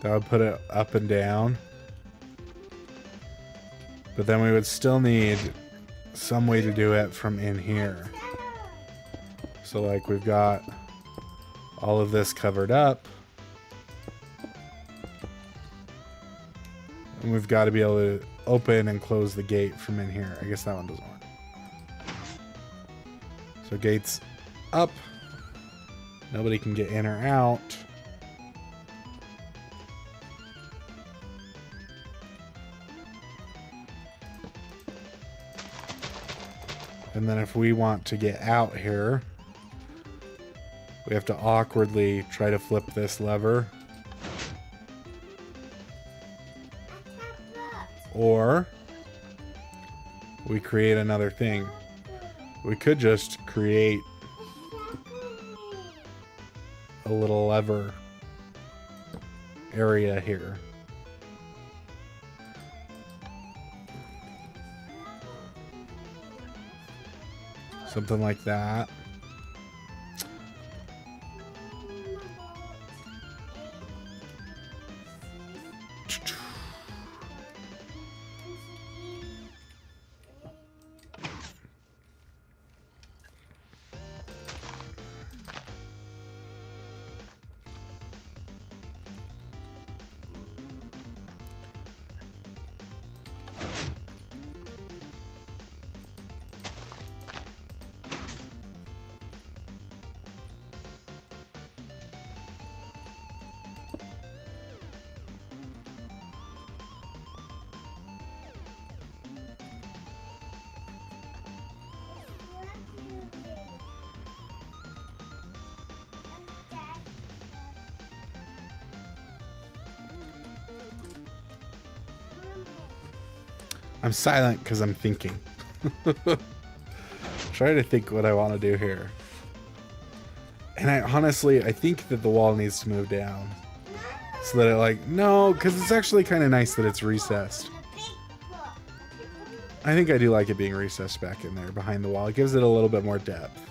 That would put it up and down. But then we would still need some way to do it from in here. So like we've got all of this covered up. And we've got to be able to open and close the gate from in here. I guess that one doesn't work. So gates up. Nobody can get in or out. And then if we want to get out here, we have to awkwardly try to flip this lever. Or we create another thing. We could just create a little lever area here. Something like that. I'm silent because I'm thinking. Try to think what I want to do here. And I think that the wall needs to move down. So that it no, because it's actually kind of nice that it's recessed. I think I do like it being recessed back in there behind the wall. It gives it a little bit more depth.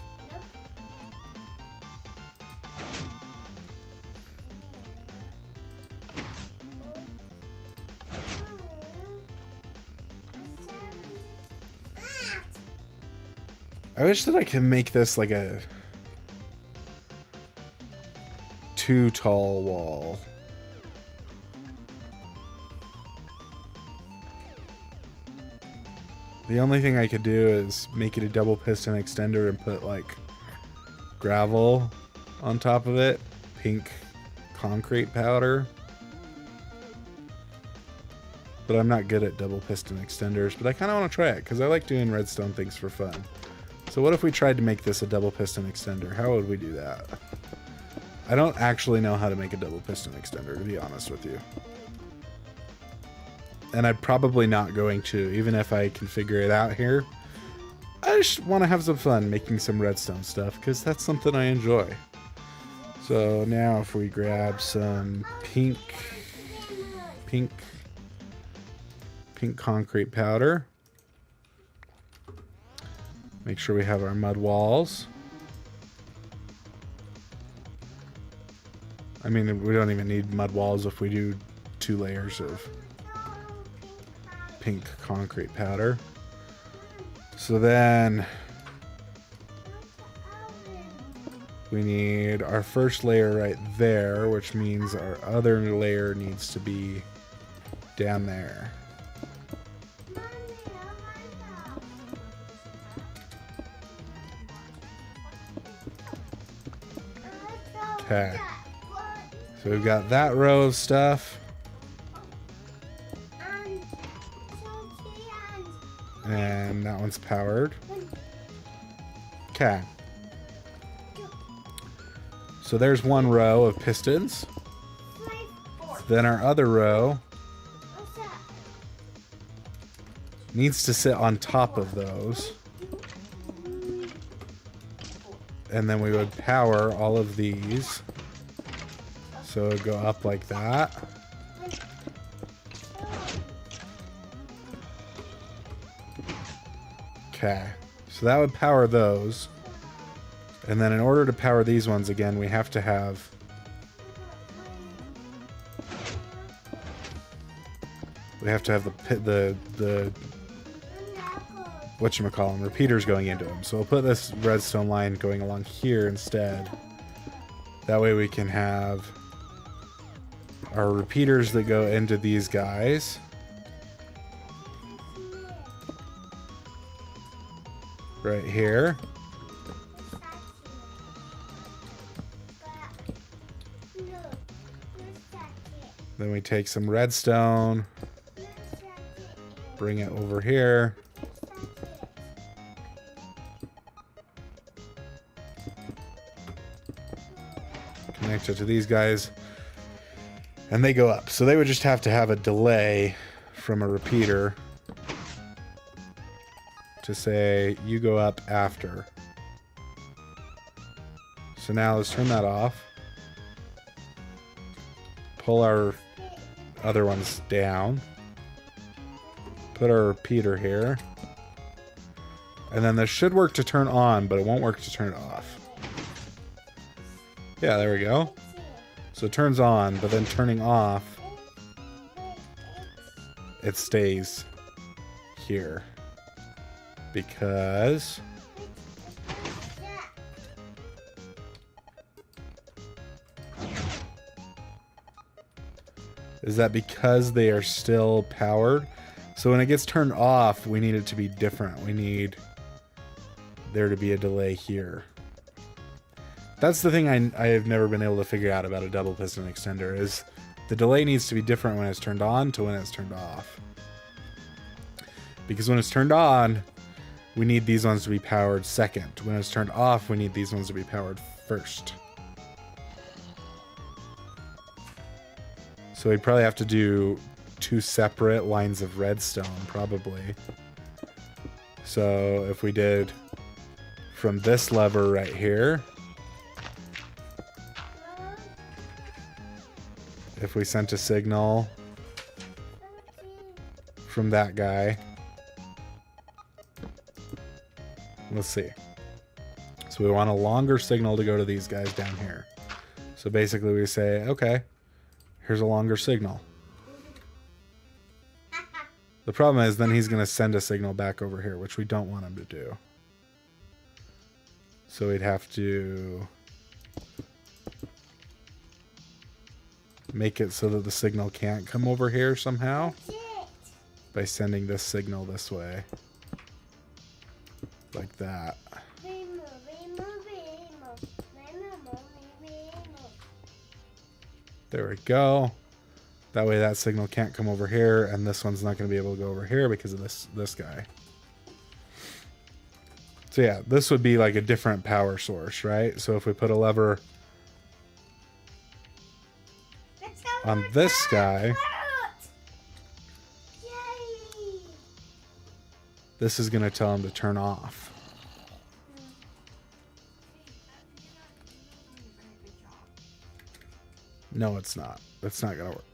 I wish that I could make this like a too tall wall. The only thing I could do is make it a double piston extender and put like gravel on top of it. Pink concrete powder. But I'm not good at double piston extenders, but I kind of want to try it because I like doing redstone things for fun. So what if we tried to make this a double piston extender? How would we do that? I don't actually know how to make a double piston extender, to be honest with you. And I'm probably not going to, even if I can figure it out here. I just want to have some fun making some redstone stuff, because that's something I enjoy. So now if we grab some pink concrete powder. Make sure we have our mud walls. I mean, we don't even need mud walls if we do 2 layers of pink concrete powder. So then we need our first layer right there, which means our other layer needs to be down there. Okay. So we've got that row of stuff. And that one's powered. Okay. So there's one row of pistons. Then our other row needs to sit on top of those. And then we would power all of these. So it would go up like that. Okay, so that would power those. And then in order to power these ones again, we have to have the whatchamacallem, repeaters going into them. So we'll put this redstone line going along here instead. That way we can have our repeaters that go into these guys. Right here. Then we take some redstone, bring it over here. Connect it to these guys. And they go up. So they would just have to have a delay from a repeater to say, you go up after. So now let's turn that off. Pull our other ones down. Put our repeater here. And then this should work to turn on, but it won't work to turn it off. Yeah, there we go. So it turns on, but then turning off, it stays here. Because because they are still powered. So when it gets turned off, we need it to be different. We need there to be a delay here. That's the thing I have never been able to figure out about a double piston extender, is the delay needs to be different when it's turned on to when it's turned off. Because when it's turned on, we need these ones to be powered second. When it's turned off, we need these ones to be powered first. So we'd probably have to do 2 separate lines of redstone, probably. So if we did from this lever right here, if we sent a signal from that guy, let's see. So we want a longer signal to go to these guys down here. So basically we say, okay, here's a longer signal. The problem is then he's going to send a signal back over here, which we don't want him to do. So we'd have to make it so that the signal can't come over here somehow by sending this signal this way. like that. There we go. That way that signal can't come over here, and this one's not going to be able to go over here because of this guy. So yeah, this would be like a different power source, right? So if we put a lever on this guy, this is going to tell him to turn off. No, it's not. That's not going to work.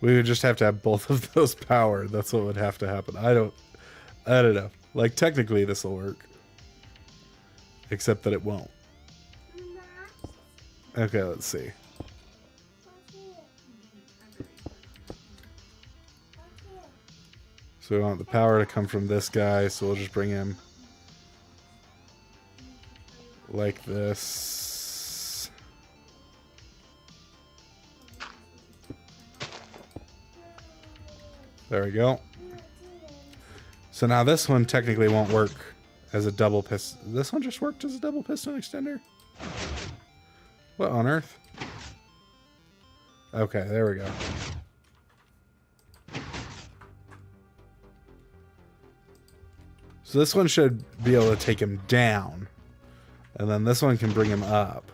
We would just have to have both of those powered. That's what would have to happen. I don't know. Like, technically this will work. Except that it won't. Okay, let's see. So we want the power to come from this guy, so we'll just bring him like this. There we go. So now this one technically won't work as a double piston. This one just worked as a double piston extender? What on earth? Okay, there we go. So this one should be able to take him down. And then this one can bring him up.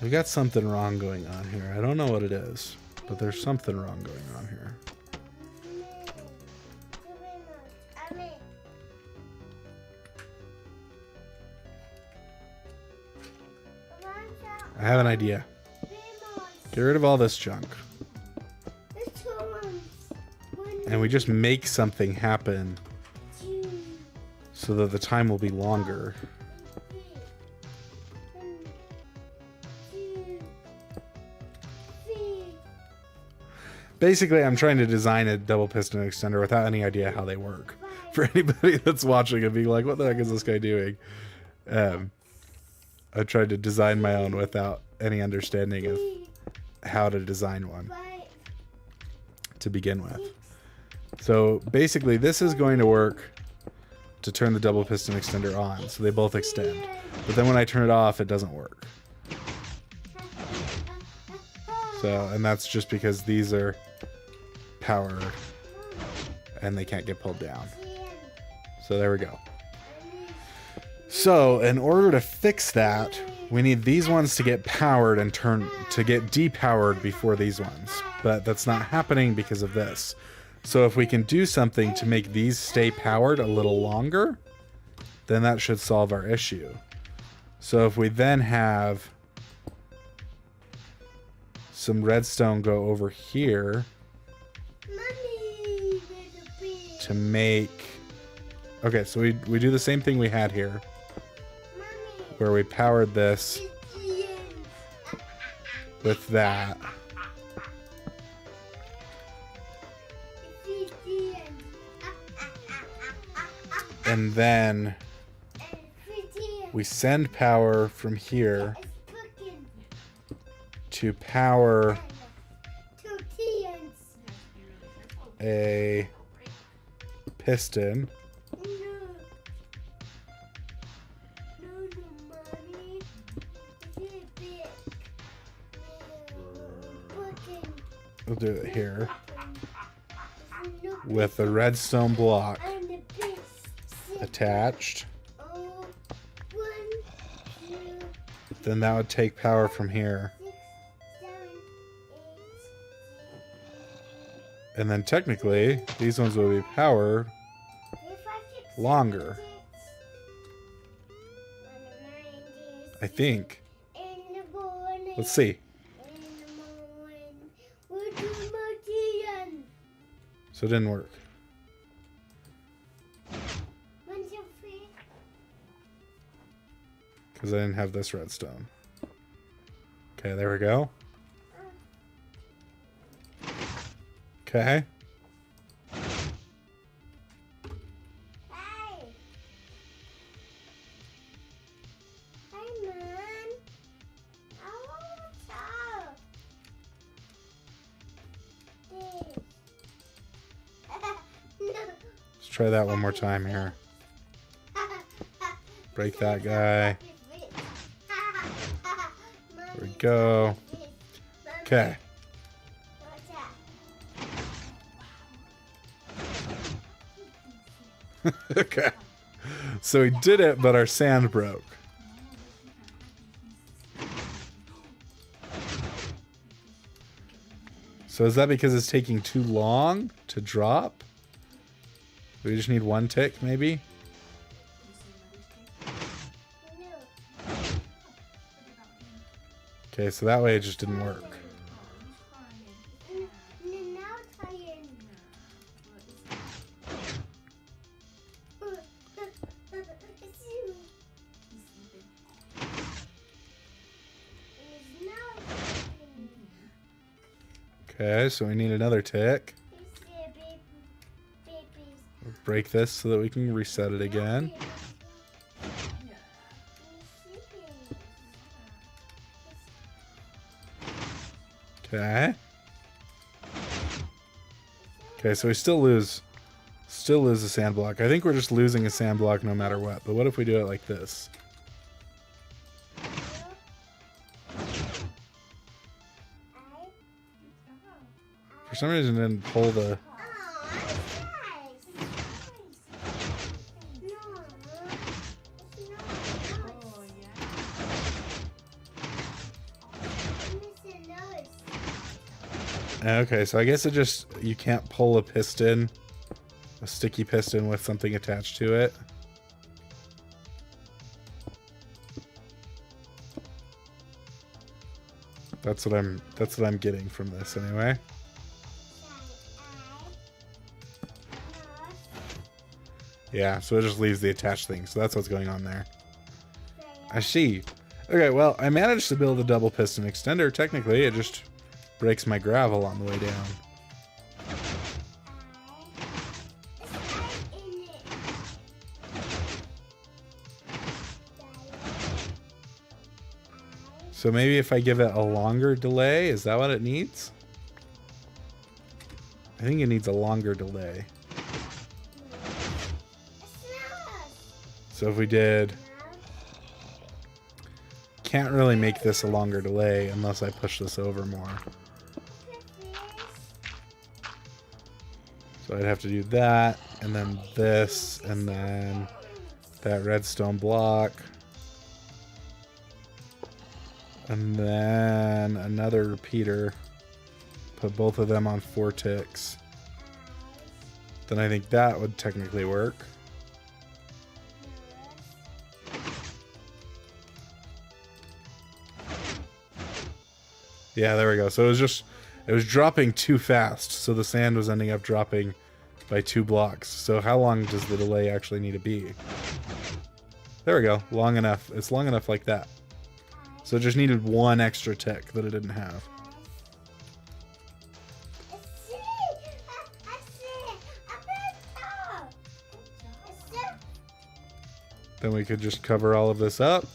We got something wrong going on here. I don't know what it is, but there's something wrong going on here. I have an idea. Get rid of all this junk. And we just make something happen so that the time will be longer. Basically, I'm trying to design a double piston extender without any idea how they work. For anybody that's watching and being like, what the heck is this guy doing? I tried to design my own without any understanding of how to design one to begin with. So basically, this is going to work to turn the double piston extender on, so they both extend. But then when I turn it off, it doesn't work. So, and that's just because these are powered and they can't get pulled down. So there we go. So in order to fix that, we need these ones to get powered and to get depowered before these ones. But that's not happening because of this. So if we can do something to make these stay powered a little longer, then that should solve our issue. So if we then have some redstone go over here to make... Okay, so we do the same thing we had here, where we powered this with that. And then we send power from here to power a piston. We'll do it here with the redstone block attached. Then that would take power from here. And then technically, these ones will be powered longer. I think. Let's see. So it didn't work. Because I didn't have this redstone. Okay, there we go. Okay. Let's try that one more time here. Break that guy. There we go. Okay. Okay. So we did it, but our sand broke. So is that because it's taking too long to drop? We just need one tick, maybe? Okay, so that way it just didn't work. Okay, so we need another tick. We'll break this so that we can reset it again. Okay. Okay, so we still lose the sand block. I think we're just losing a sand block no matter what. But what if we do it like this? For some reason it didn't pull the... Okay, so I guess it just... You can't pull a piston, a sticky piston with something attached to it. That's what I'm getting from this anyway. Yeah, so it just leaves the attached thing. So that's what's going on there. I see. Okay, well, I managed to build a double piston extender. Technically, it just breaks my gravel on the way down. So maybe if I give it a longer delay, is that what it needs? I think it needs a longer delay. So if we did... Can't really make this a longer delay unless I push this over more. So I'd have to do that, and then this, and then that redstone block. And then another repeater. Put both of them on 4 ticks. Then I think that would technically work. Yeah, there we go. So it was dropping too fast. So the sand was ending up dropping by 2 blocks. So how long does the delay actually need to be? There we go. Long enough. It's long enough like that. So it just needed 1 extra tick that it didn't have. Then we could just cover all of this up.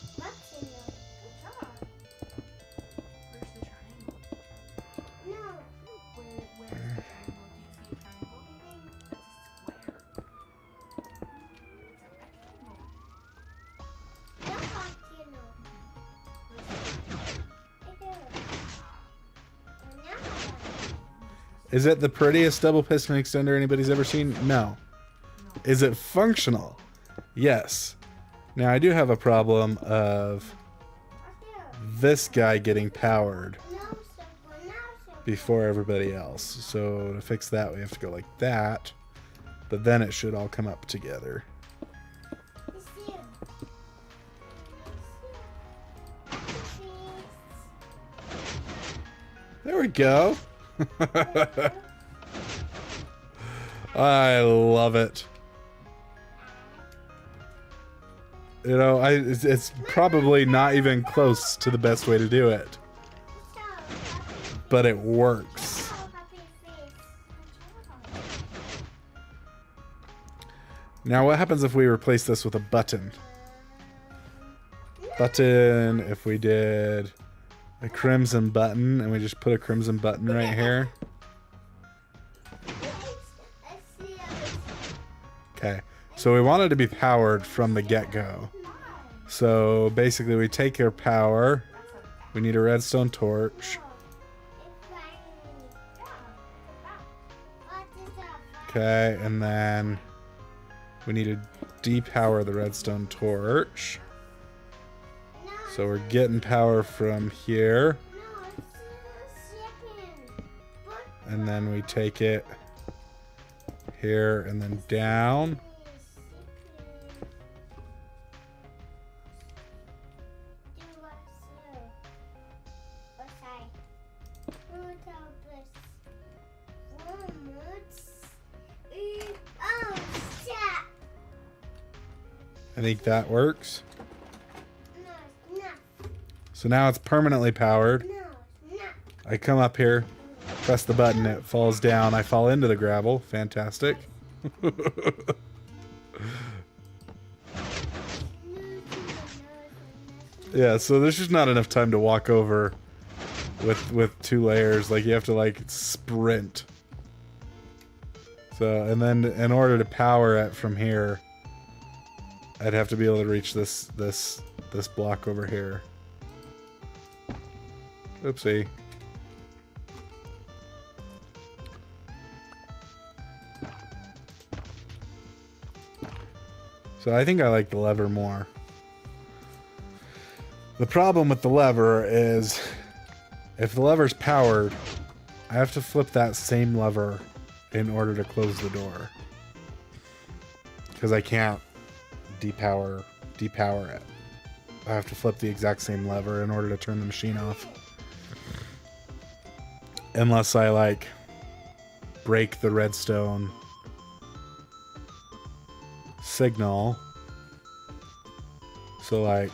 Is it the prettiest double piston extender anybody's ever seen? No. Is it functional? Yes. Now I do have a problem of this guy getting powered before everybody else. So to fix that, we have to go like that. But then it should all come up together. There we go. I love it. You know, it's probably not even close to the best way to do it. But it works. Now what happens if we replace this with a button? Button, if we did a crimson button and we just put a crimson button right here. Okay, so we want it to be powered from the get-go. So basically we take our power, we need a redstone torch. Okay, and then we need to depower the redstone torch. So we're getting power from here. And then we take it here and then down. I think that works. So now it's permanently powered. I come up here, press the button, it falls down. I fall into the gravel. Fantastic. Yeah, so there's just not enough time to walk over with 2 layers. Like, you have to, like, sprint. So, and then in order to power it from here, I'd have to be able to reach this block over here. Oopsie. So I think I like the lever more. The problem with the lever is if the lever's powered, I have to flip that same lever in order to close the door. Because I can't depower it. I have to flip the exact same lever in order to turn the machine off. Unless I, like, break the redstone signal. So, like,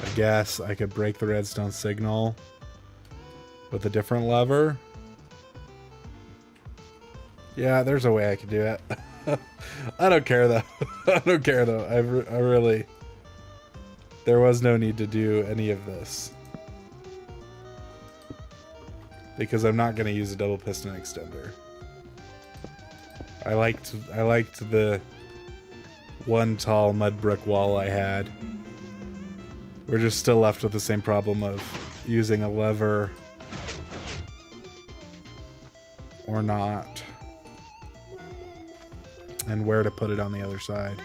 I guess I could break the redstone signal with a different lever. Yeah, there's a way I could do it. I don't care, though. I don't care, though. I really... There was no need to do any of this. Because I'm not going to use a double piston extender. I liked the one tall mud brick wall I had. We're just still left with the same problem of using a lever or not. And where to put it on the other side.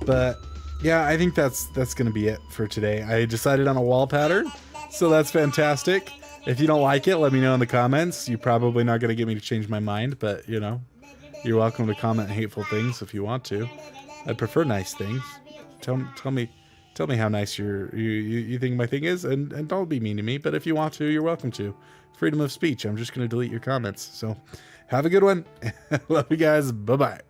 But yeah, I think that's gonna be it for today. I decided on a wall pattern, so that's fantastic. If you don't like it, let me know in the comments. You're probably not gonna get me to change my mind, but you know, you're welcome to comment hateful things if you want to. I prefer nice things. Tell me how nice you think my thing is, and don't be mean to me. But if you want to, you're welcome to. Freedom of speech. I'm just gonna delete your comments. So, have a good one. Love you guys. Bye bye.